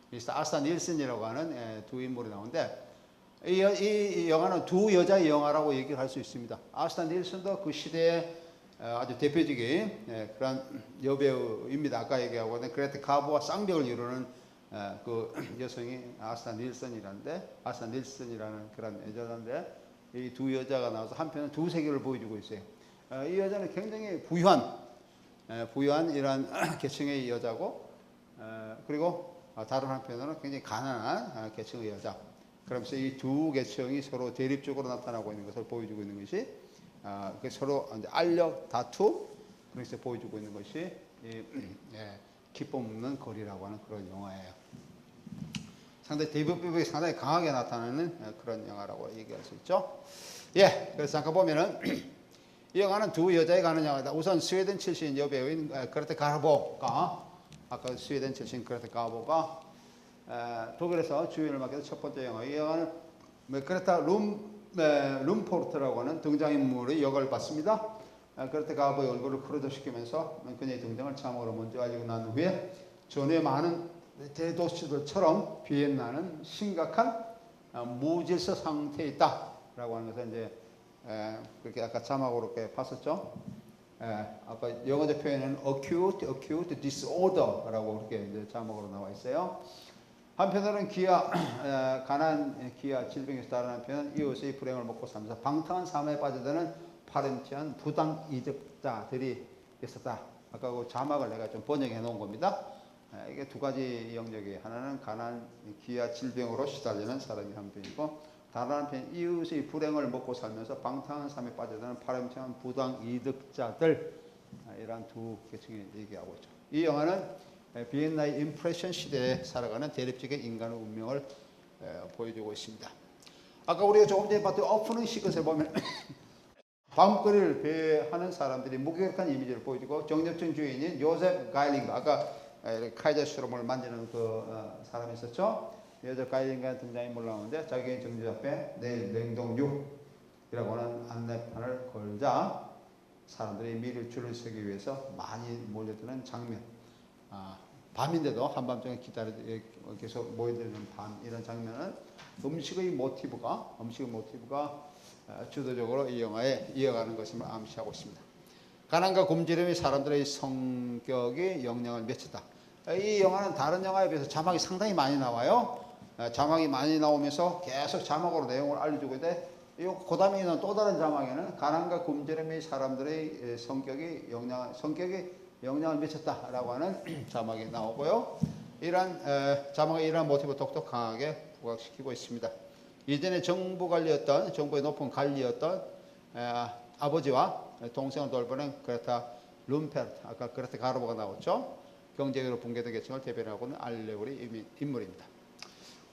A: 미스터 아스타 닐슨이라고 하는 두 인물이 나오는데, 이 영화는 두 여자의 영화라고 얘기를 할 수 있습니다. 아스타 닐슨도 그 시대의 아주 대표적인 그런 여배우입니다. 아까 얘기하고 있는 그레타 가버와 쌍벽을 이루는 그 여성이 아스타 닐슨이라는 그런 여자인데, 이 두 여자가 나와서 한편은 두 세계를 보여주고 있어요. 이 여자는 굉장히 부유한 이런 계층의 여자고, 그리고 다른 한편으로는 굉장히 가난한 계층의 여자. 그러면서 이 두 계층이 서로 대립적으로 나타나고 있는 것을 보여주고 있는 것이, 서로 알력 다툼, 그래서 보여주고 있는 것이 기쁨 없는 거리라고 하는 그런 영화예요. 상당히 대비법이 상당히 강하게 나타나는 그런 영화라고 얘기할 수 있죠. 그래서 잠깐 보면은 이 영화는 두 여자에 관한 영화다. 우선 스웨덴 출신 여배우인 그레타 가버가, 아까 스웨덴 출신 그레타 가버가 독일에서 주연을 맡게 된 첫 번째 영화. 이 영화는 그레타 룸포르트라고 하는 등장인물의 역을 받습니다. 그럴 때 가보의 얼굴을 크로즈시키면서 그녀의 등장을 참으로 먼저 알리고 난 후에 전에 많은 대도시들처럼 비엔나는 심각한 무질서 상태에 있다라고 하는 것을 이제 그렇게 아까 자막으로 이렇게 봤었죠. 아까 영어적 표현은 acute disorder라고 그렇게 이제 자막으로 나와 있어요. 한편으로는 가난 기아 질병에서 다른 한편은 이웃의 불행을 먹고 살면서 방탕한 삶에 빠져드는 파렴치한 부당 이득자들이 있었다. 아까 그 자막을 내가 좀 번역해 놓은 겁니다. 이게 두 가지 영역이 하나는 가난 기아 질병으로 시달리는 사람이 한편이고 다른 한편 이웃의 불행을 먹고 살면서 방탕한 삶에 빠져드는 파렴치한 부당 이득자들 이런 두 계층이 얘기하고 있죠. 이 영화는 비엔나의 임프레션 시대에 살아가는 대립적인 인간의 운명을 보여주고 있습니다. 아까 우리가 조금 전에 봤던 오프닝 시컷에 보면 밤거리를 배회하는 사람들이 무기력한 이미지를 보여주고 정엽전 주인인 요셉 가일링가 아까 카이저스롬을 만지는 그 사람이 있었죠. 요셉 가일링가 등장인물 나오는데 자기의 정지 앞에 내일 냉동육이라고 하는 안내판을 걸자 사람들이 미리 줄을 서기 위해서 많이 몰려드는 장면. 밤인데도 한밤중에 계속 모여드는 밤 이런 장면은 음식의 모티브가 주도적으로 이 영화에 이어가는 것임을 암시하고 있습니다. 가난과 굶주림이 사람들의 성격에 영향을 미쳤다. 이 영화는 다른 영화에 비해서 자막이 상당히 많이 나와요. 자막이 많이 나오면서 계속 자막으로 내용을 알려주고 있는데 그 다음에 있는 또 다른 자막에는 가난과 굶주림이 사람들의 성격에 영향을 미쳤다라고 하는 자막이 나오고요. 이러한 자막의 이러한 모티브 독특하게 부각시키고 있습니다. 이전에 정부의 높은 관리였던 아버지와 동생을 돌보는 그레타 룸페르트, 아까 그레타 가르보가 나왔죠. 경제적으로 붕괴된 계층을 대변하고 있는 알레고리 인물입니다.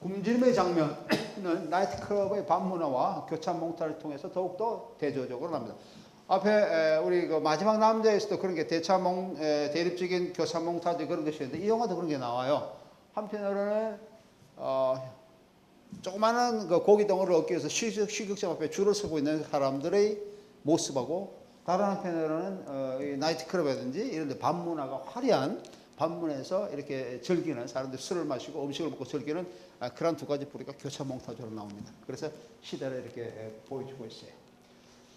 A: 굶주림의 장면은 나이트클럽의 밤문화와 교찬 몽타를 통해서 더욱더 대조적으로 납니다. 앞에 우리 그 마지막 남자에서도 그런 게 대립적인 교찬 몽타주 그런 것이 있는데 이 영화도 그런 게 나와요. 한편으로는 조그마한 그 고기 덩어리를 얻기 위해서 식육점 앞에 줄을 서고 있는 사람들의 모습하고 다른 한편으로는 나이트클럽이라든지 이런 데 밤문화가 화려한 밤문에서 이렇게 즐기는 사람들 술을 마시고 음식을 먹고 즐기는 그런 두 가지 부류가 교차몽타주로 나옵니다. 그래서 시대를 이렇게 보여주고 있어요.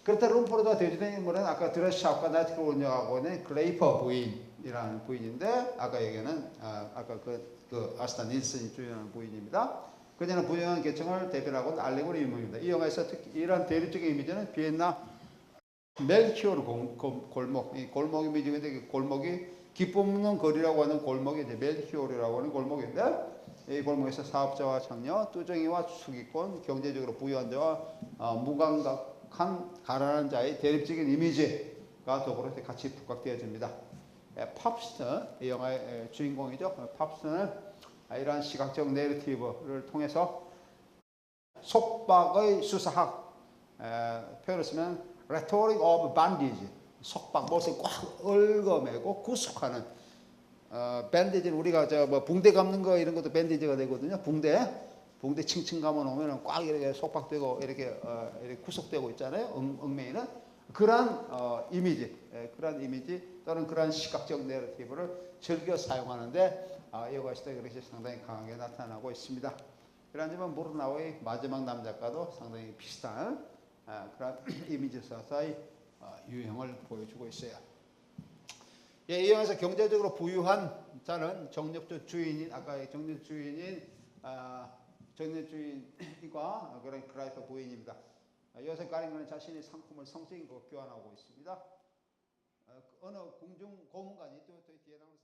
A: 그렇다 룸포르트가 대주된 인물은 아까 드레스샵과 나이트클럽을 운영하고 있는 글레이퍼 부인이라는 부인인데 아까 얘기는 아까 그 아스타 닐슨이 주연하는 부인입니다. 그녀는 부유한 계층을 대변하고 있는 알레고리 인물입니다. 이 영화에서 특히 이러한 대립적인 이미지는 비엔나 멜키오르 골목, 이 골목 이미지인데 골목이 기쁨 없는 거리라고 하는 골목이 이제 멜키오르라고 하는 골목인데 이 골목에서 사업자와 창녀, 뚜정이와 수기권, 경제적으로 부유한 자와 무감각한 가난한 자의 대립적인 이미지가 더불어 같이 부각되어집니다. 팝스터, 이 영화의 주인공이죠. 팝스터는 이러한 시각적 내러티브를 통해서 속박의 수사학, 표현을 쓰면 rhetoric of bandage, 속박, 못을 꽉 얽어매고 구속하는 밴디지는 우리가 뭐 붕대 감는 거 이런 것도 밴디지가 되거든요. 붕대 칭칭 감아 놓으면 꽉 이렇게 속박되고 이렇게 구속되고 있잖아요. 얽매이는 그러한 이미지 또는 그러한 시각적 내러티브를 즐겨 사용하는데 여가 시대 그것이 상당히 강하게 나타나고 있습니다. 그런 점은 무르나우의 마지막 남자과도 상당히 비슷한 그런 이미지 서사의 유형을 보여주고 있어요. 예, 이 영화에서 경제적으로 부유한 자는 정력주 주인인 아까 정력 주인과 그런 크라이퍼 부인입니다. 요셉 가링은 자신의 상품을 성적인 교환하고 있습니다. 어느 궁중 고문관이 또 뒤에 나오는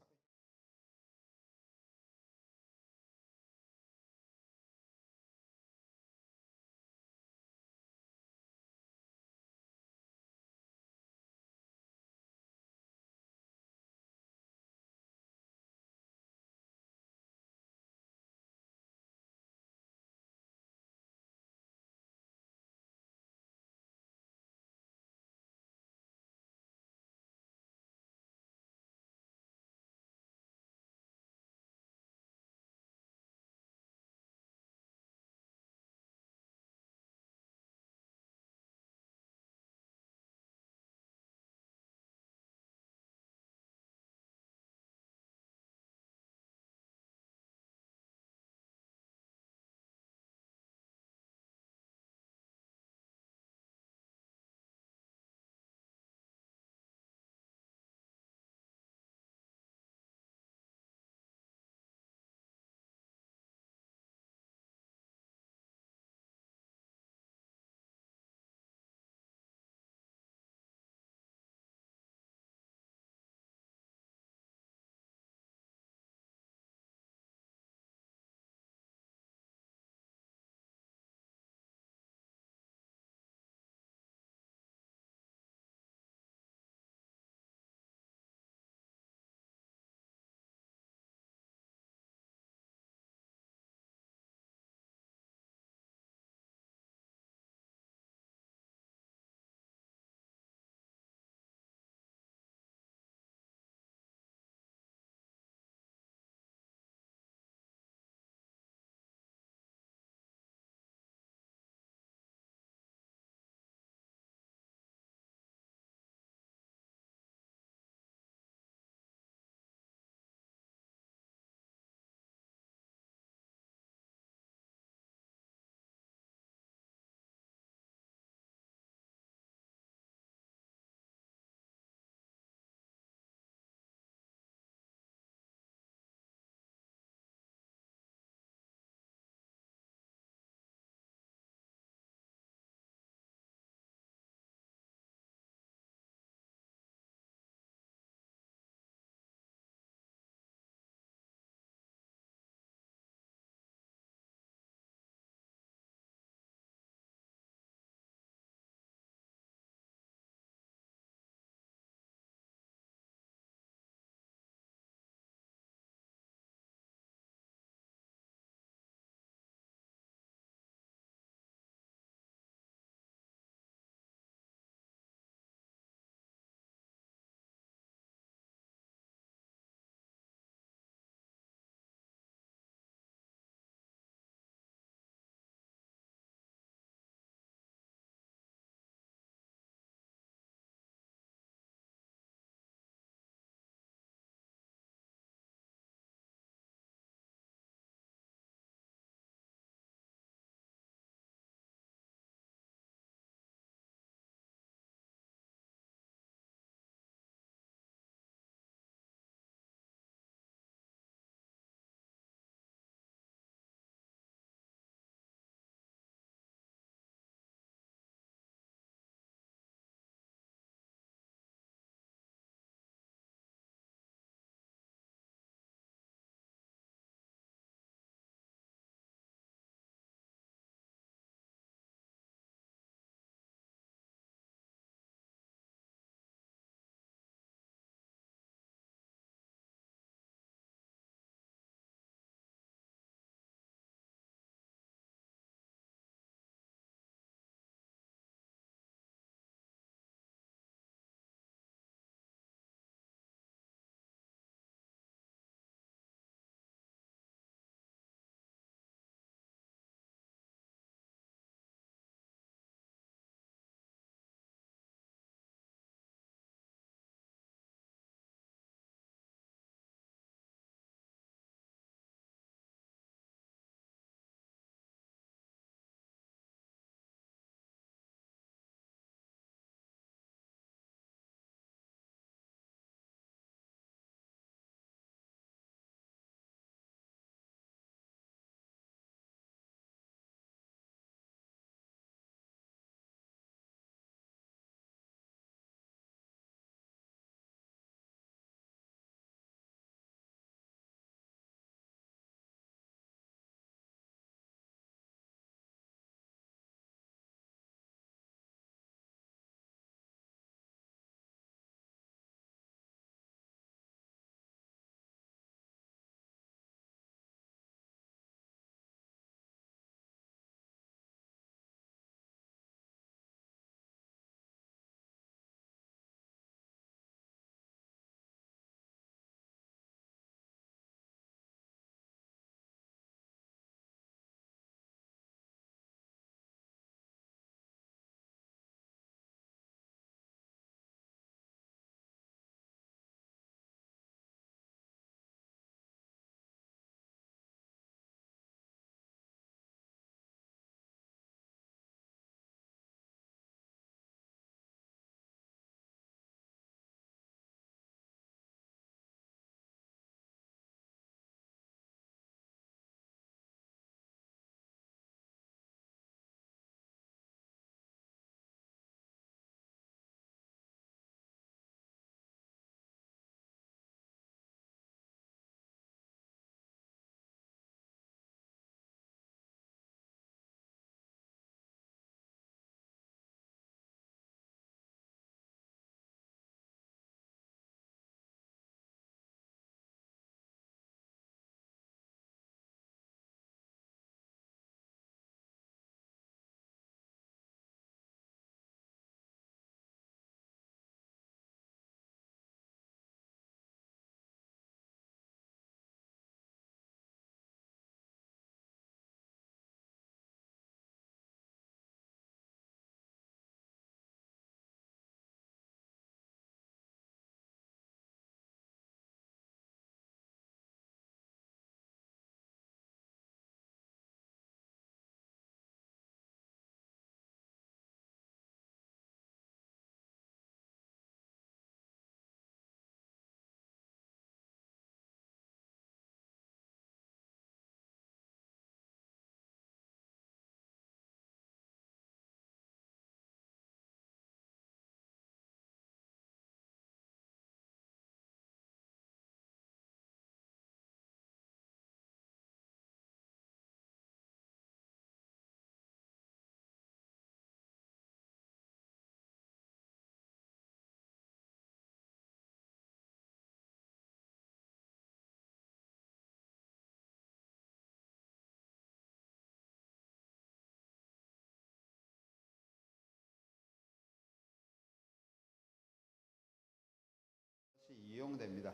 A: 사용됩니다.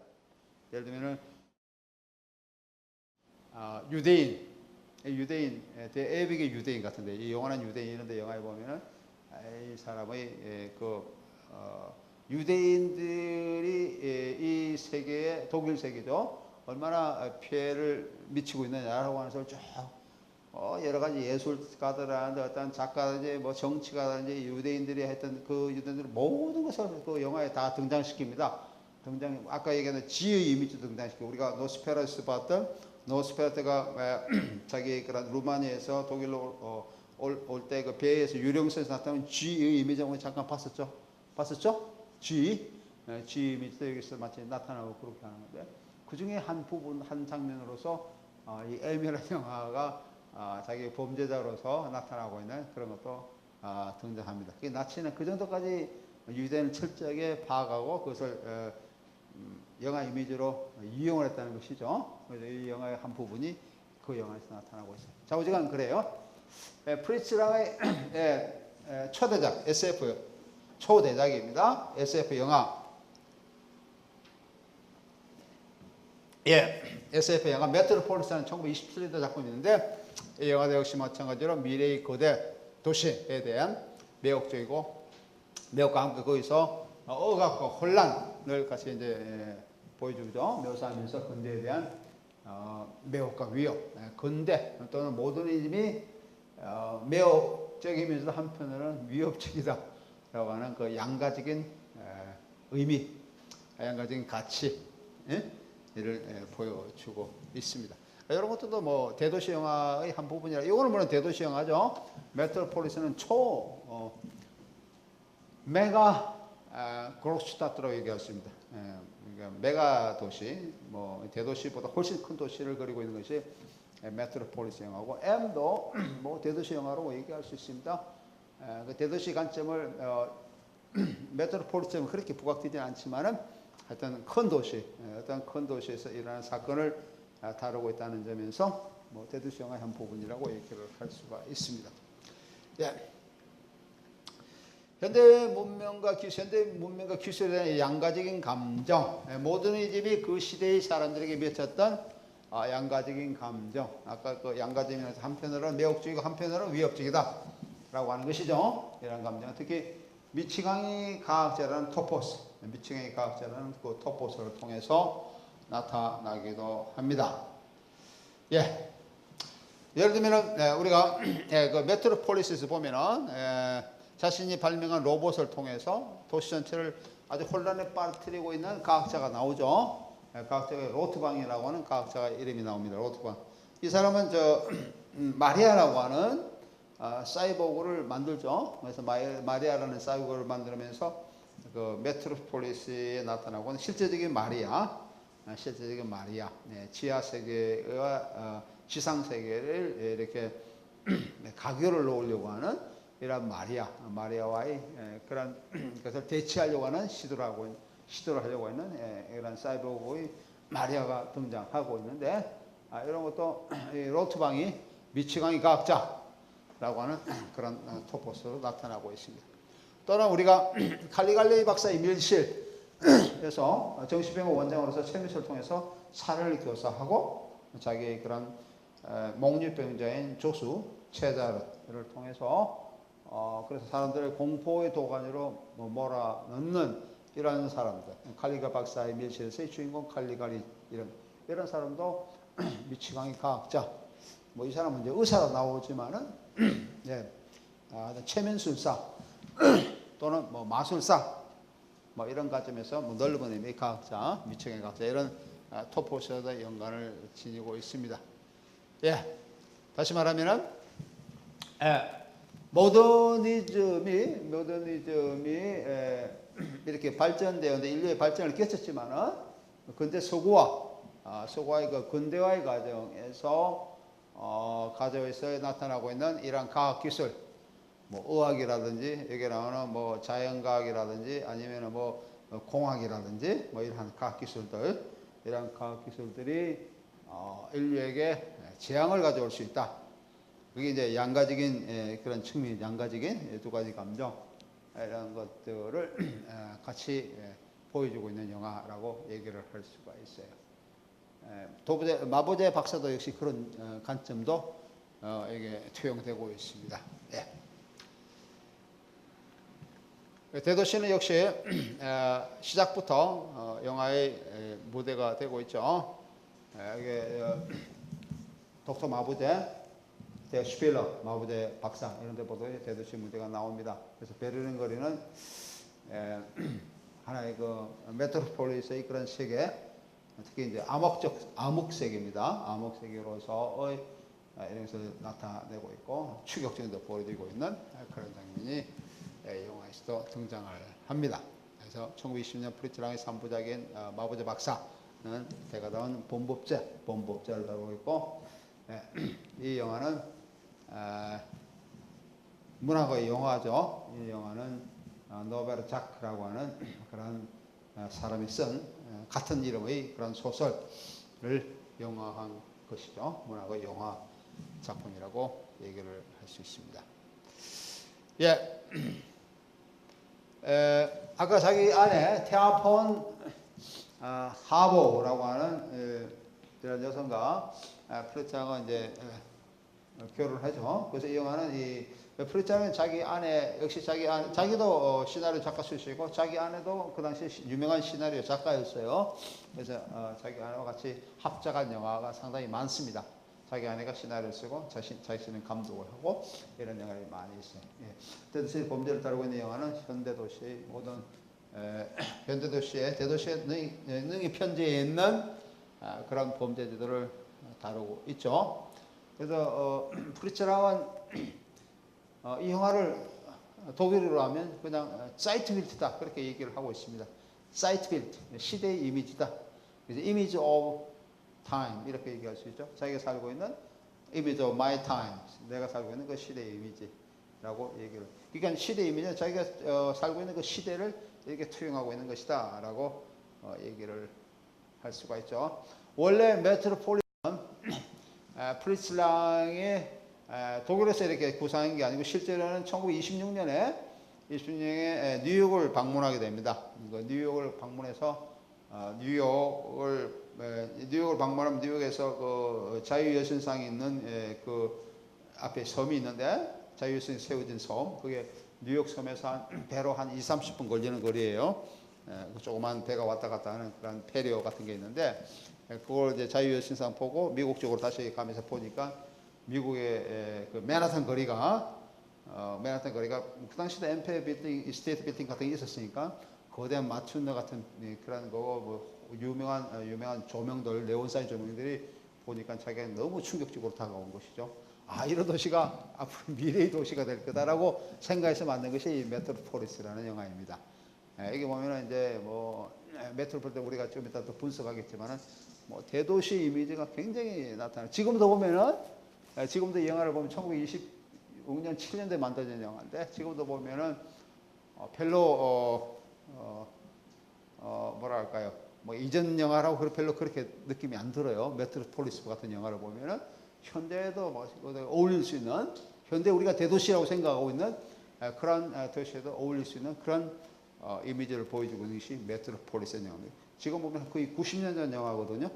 A: 예를 들면은 유대인, 에빅의 유대인 같은데 이 영화는 유대인인데 영화에 보면은 이 사람의 유대인들이 이 세계에 독일 세계죠 얼마나 피해를 미치고 있느냐라고 하는 것을 쭉 여러 가지 예술가들이라든지 어떤 작가든지 뭐 정치가든지 유대인들이 했던 그 유대인들 모든 것을 그 영화에 다 등장시킵니다. 아까 얘기한 지의 이미지 등장시키고 우리가 노스페라투스 봤던 노스페라투스가 자기 그런 루마니아에서 독일로 올 때 그 배에서 유령선에서 나타나는 지의 이미지 잠깐 봤었죠? 지 이미지도 여기서 마치 나타나고 그렇게 하는 건데 그 중에 한 부분 한 장면으로서 이 에미라는 영화가 자기 범죄자로서 나타나고 있는 그런 것도 등장합니다. 나치는 그 정도까지 유대인을 철저하게 파악하고 그것을 영화 이미지로 이용을 했다는 것이죠. 그래서 이 영화의 한 부분이 그 영화에서 나타나고 있어요. 좌우지간 그래요. 프리츠랑의 초대작 SF 초대작입니다. SF 영화. SF 영화 메트로폴리스라는 1927년도 작품인데 이 영화도 역시 마찬가지로 미래의 거대 도시에 대한 매혹적이고 매혹과 함께 거기서 억압과 혼란을 같이 이제 보여주죠. 묘사하면서 근대에 대한 매혹과 위협, 근대 또는 모더니즘이 매혹적이면서 한편으로는 위협적이다라고 하는 그 양가적인 의미, 양가적인 가치 이를 보여주고 있습니다. 이런 것들도 뭐 대도시 영화의 한 부분이라 이거는 물론 대도시 영화죠. 메트로폴리스는 메가 그로스타트라고 얘기했습니다. 그러니까 메가 도시, 뭐 대도시보다 훨씬 큰 도시를 그리고 있는 것이 메트로폴리스 영화고 M도 뭐 대도시 영화로 얘기할 수 있습니다. 그 대도시 관점을 메트로폴리스는 그렇게 부각되지는 않지만은 하여튼 큰 도시, 어떤 큰 도시에서 일어나는 사건을 다루고 있다는 점에서 뭐 대도시 영화의 한 부분이라고 얘기를 할 수가 있습니다. 현대 문명과 기술에 대한 양가적인 감정, 모더니즘이 그 시대의 사람들에게 미쳤던 양가적인 감정, 아까 그 양가적이면서 한편으로는 매혹적이고 한편으로는 위협적이다라고 하는 것이죠. 이런 감정, 특히 미치광이 과학자라는 미치광이 과학자라는 그 토포스를 통해서 나타나기도 합니다. 예를 들면은 우리가 그 메트로폴리스에서 보면은 자신이 발명한 로봇을 통해서 도시 전체를 아주 혼란에 빠뜨리고 있는 과학자가 나오죠. 과학자가 로트방이라고 하는 과학자가 이름이 나옵니다. 로트방. 이 사람은 마리아라고 하는 사이보그를 만들죠. 그래서 마리아라는 사이보그를 만들면서 그 메트로폴리스에 나타나고 있는 실제적인 마리아, 지하 세계와 지상 세계를 이렇게 가교를 놓으려고 하는 이런 마리아와의 그런 것을 대치하려고 하는 시도를 하려고 하는 이런 사이보그의 마리아가 등장하고 있는데 이런 것도 로트방이 미치광이 과학자라고 하는 그런 토포스로 나타나고 있습니다. 또는 우리가 칼리갈레이 박사의 밀실에서 정신병원 원장으로서 최민수를 통해서 살을 교사하고 자기의 그런 목류병자인 조수 체자를 통해서 그래서 사람들을 공포의 도가니로 몰아넣는 이런 사람들, 칼리갈 박사의 밀실에서의 주인공 칼리갈이 이런 사람도 미치광이 과학자. 뭐 이 사람은 이제 의사로 나오지만은 최면술사 또는 뭐 마술사 뭐 이런 관점에서 뭐 넓은 의미의 과학자, 미치광이 과학자 이런 토포스와도 연관을 지니고 있습니다. 다시 말하면은 모더니즘이 이렇게 발전되었는데 인류의 발전을 깼었지만은 근대 서구화의 그 근대화의 과정에서 나타나고 있는 이러한 과학 기술, 뭐 의학이라든지 여기 나오는 뭐 자연과학이라든지 아니면 뭐 공학이라든지 뭐 이러한 과학 기술들, 이러한 과학 기술들이 인류에게 재앙을 가져올 수 있다. 그게 이제 양가적인 그런 측면, 양가적인 두 가지 감정 이런 것들을 같이 보여주고 있는 영화라고 얘기를 할 수가 있어요. 마보제 박사도 역시 그런 관점도 이게 투영되고 있습니다. 예. 대도시는 역시 시작부터 영화의 무대가 되고 있죠. 이게 독터 마보제, 슈필러, 마보제 박사 이런 데 보도 대도시 무대가 나옵니다. 그래서 베를린 거리는 하나의 그 메트로폴리스의 그런 세계, 특히 이제 암흑 세계입니다. 암흑 세계로서의 이런 것을 나타내고 있고 추격전도 벌어지고 있는 그런 장면이 영화에서도 등장을 합니다. 그래서 1920년 프리츠랑의 3부작인 마보제 박사는 대가다운 범법자를 다루고 있고, 이 영화는 문학의 영화죠. 이 영화는 노베르 자크라고 하는 그런 사람이 쓴 같은 이름의 그런 소설을 영화한 것이죠. 문학의 영화 작품이라고 얘기를 할 수 있습니다. 예. 아까 자기 아내 테아폰 하보라고 하는 이런 여성과 프리츠랑은 이제 결혼을 하죠. 그래서 이 영화는 이 프리츠랑은 자기 아내 역시 자기도 시나리오 작가 출신이고 자기 아내도 그 당시 유명한 시나리오 작가였어요. 그래서 자기 아내와 같이 합작한 영화가 상당히 많습니다. 자기 아내가 시나리오를 쓰고 자신은 감독을 하고 이런 영화들이 많이 있어요. 예. 대도시의 범죄를 다루고 있는 영화는 현대도시의 모든 현대도시의 대도시의 능히 편지에 있는 그런 범죄들을 다루고 있죠. 그래서 프리츠랑은 이 영화를 독일어로 하면 그냥 사이트빌트다 그렇게 얘기를 하고 있습니다. 사이트빌트, 시대의 이미지다. 그래서 이미지 오브 타임 이렇게 얘기할 수 있죠. 자기가 살고 있는 이미지 오브 마이 타임, 내가 살고 있는 그 시대의 이미지라고 얘기를. 그러니까 시대의 이미지는 자기가 살고 있는 그 시대를 이렇게 투영하고 있는 것이다 라고 얘기를 할 수가 있죠. 원래 메트로폴리스는 프리츠랑의 독일에서 이렇게 구상한 게 아니고 실제로는 1926년에 뉴욕을 방문하게 됩니다. 뉴욕을 방문해서 뉴욕을 방문하면 뉴욕에서 그 자유여신상이 있는 그 앞에 섬이 있는데 자유여신이 세워진 섬, 그게 뉴욕 섬에서 배로 한 20-30분 걸리는 거리예요. 조그만 배가 왔다 갔다 하는 그런 페리오 같은 게 있는데 그걸 이제 자유여신상 보고 미국 쪽으로 다시 가면서 보니까 미국의 그 맨하탄 거리가 그 당시도 엠파이어 빌딩, 스테이트 빌딩 같은 게 있었으니까 거대한 마춘너 같은 그런 거고 뭐 유명한 조명들, 네온사인 조명들이 보니까 자기가 너무 충격적으로 다가온 것이죠. 아, 이런 도시가 앞으로 미래의 도시가 될 거다라고 생각해서 만든 것이 이 메트로폴리스라는 영화입니다. 여기 보면은 이제 뭐 메트로폴리스 우리가 좀 이따 또 분석하겠지만은 뭐 대도시 이미지가 굉장히 나타나요. 지금도 보면은 지금도 이 영화를 보면 1926년 7년도에 만들어진 영화인데 지금도 보면은 별로 뭐랄까요? 뭐 이전 영화라고 별로 그렇게 느낌이 안 들어요. 메트로폴리스 같은 영화를 보면은 현대에도 뭐 어울릴 수 있는 현대 우리가 대도시라고 생각하고 있는 그런 도시에도 어울릴 수 있는 그런 이미지를 보여주고 있는 것이 메트로폴리스 영화입니다. 지금 보면 거의 90년 전 영화거든요.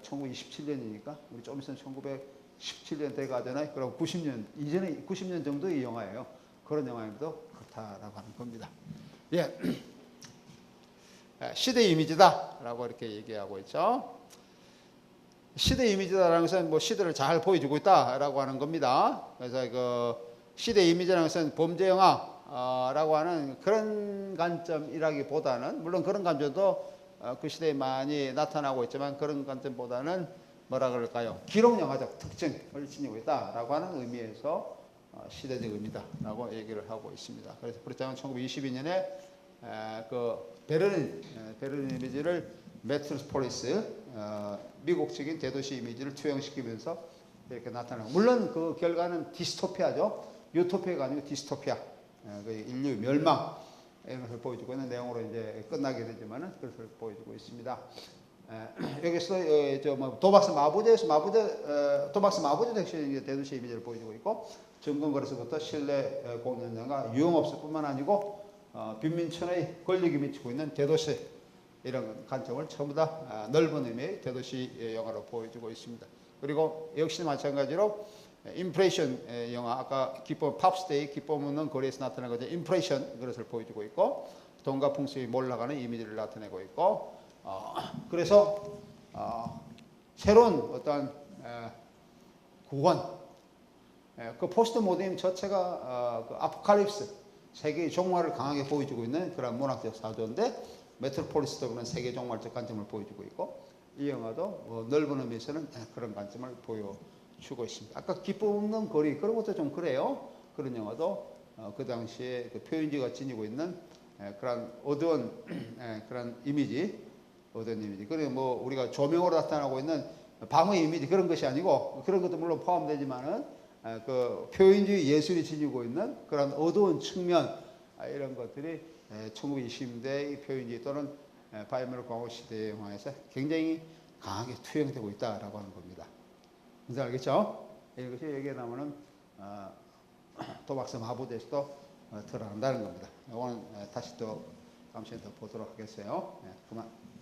A: 1927년이니까 우리 좀 있으면 1917년 돼가잖아요. 그럼 90년 이전에 90년 정도의 영화예요. 그런 영화임에도 그렇다라고 하는 겁니다. 예. 시대 이미지다라고 이렇게 얘기하고 있죠. 시대 이미지다라는 것은 뭐 시대를 잘 보여주고 있다라고 하는 겁니다. 그래서 그 시대 이미지라는 것은 범죄 영화라고 하는 그런 관점이라기보다는 물론 그런 관점도 그 시대에 많이 나타나고 있지만 그런 관점보다는 뭐라 그럴까요? 기록 영화적 특징을 지니고 있다라고 하는 의미에서 시대적 의미다라고 얘기를 하고 있습니다. 그래서 프리츠랑은 1922년에 그 베를린 이미지를 메트로폴리스 미국적인 대도시 이미지를 투영시키면서 이렇게 나타나고 물론 그 결과는 디스토피아죠. 유토피아가 아니고 디스토피아. 그 인류 멸망 이런 것을 보여주고 있는 내용으로 이제 끝나게 되지만은 그것을 보여주고 있습니다. 여기서 도박스 마보제도 역시 대도시 이미지를 보여주고 있고 정권거래서부터 실내 공연장과 유흥업소뿐만 아니고 빈민촌의 권력이 미치고 있는 대도시 이런 관점을 전부 다 넓은 의미의 대도시 영화로 보여주고 있습니다. 그리고 역시 마찬가지로 인프레이션 영화 아까 기쁨 팝스테이 기쁨 없는 거리에서 나타나는 거죠. 인프레이션 그것을 보여주고 있고 돈과 풍습이 몰락하는 이미지를 나타내고 있고 그래서 새로운 어떤 구원 그 포스트 모더니즘 자체가 그 아포칼립스 세계의 종말을 강하게 보여주고 있는 그런 문학적 사조인데 메트로폴리스도 그런 세계 종말적 관점을 보여주고 있고 이 영화도 넓은 의미에서는 그런 관점을 보여주고 있습니다. 아까 기쁨 없는 거리 그런 것도 좀 그래요. 그런 영화도 그 당시에 그 표현지가 지니고 있는 그런 어두운 그런 이미지 그리고 뭐 우리가 조명으로 나타나고 있는 밤의 이미지 그런 것이 아니고 그런 것도 물론 포함되지만은 그 표현주의 예술이 지니고 있는 그런 어두운 측면 이런 것들이 1920년대 표현주의 또는 바이오메르 광호 시대 영화에서 굉장히 강하게 투영되고 있다라고 하는 겁니다. 무슨 알겠죠? 이것이 여기에 나오는 도박성 하부대에서도 드러난다는 겁니다. 이거는 다시 또 다음 시간에 더 보도록 하겠어요. 그만.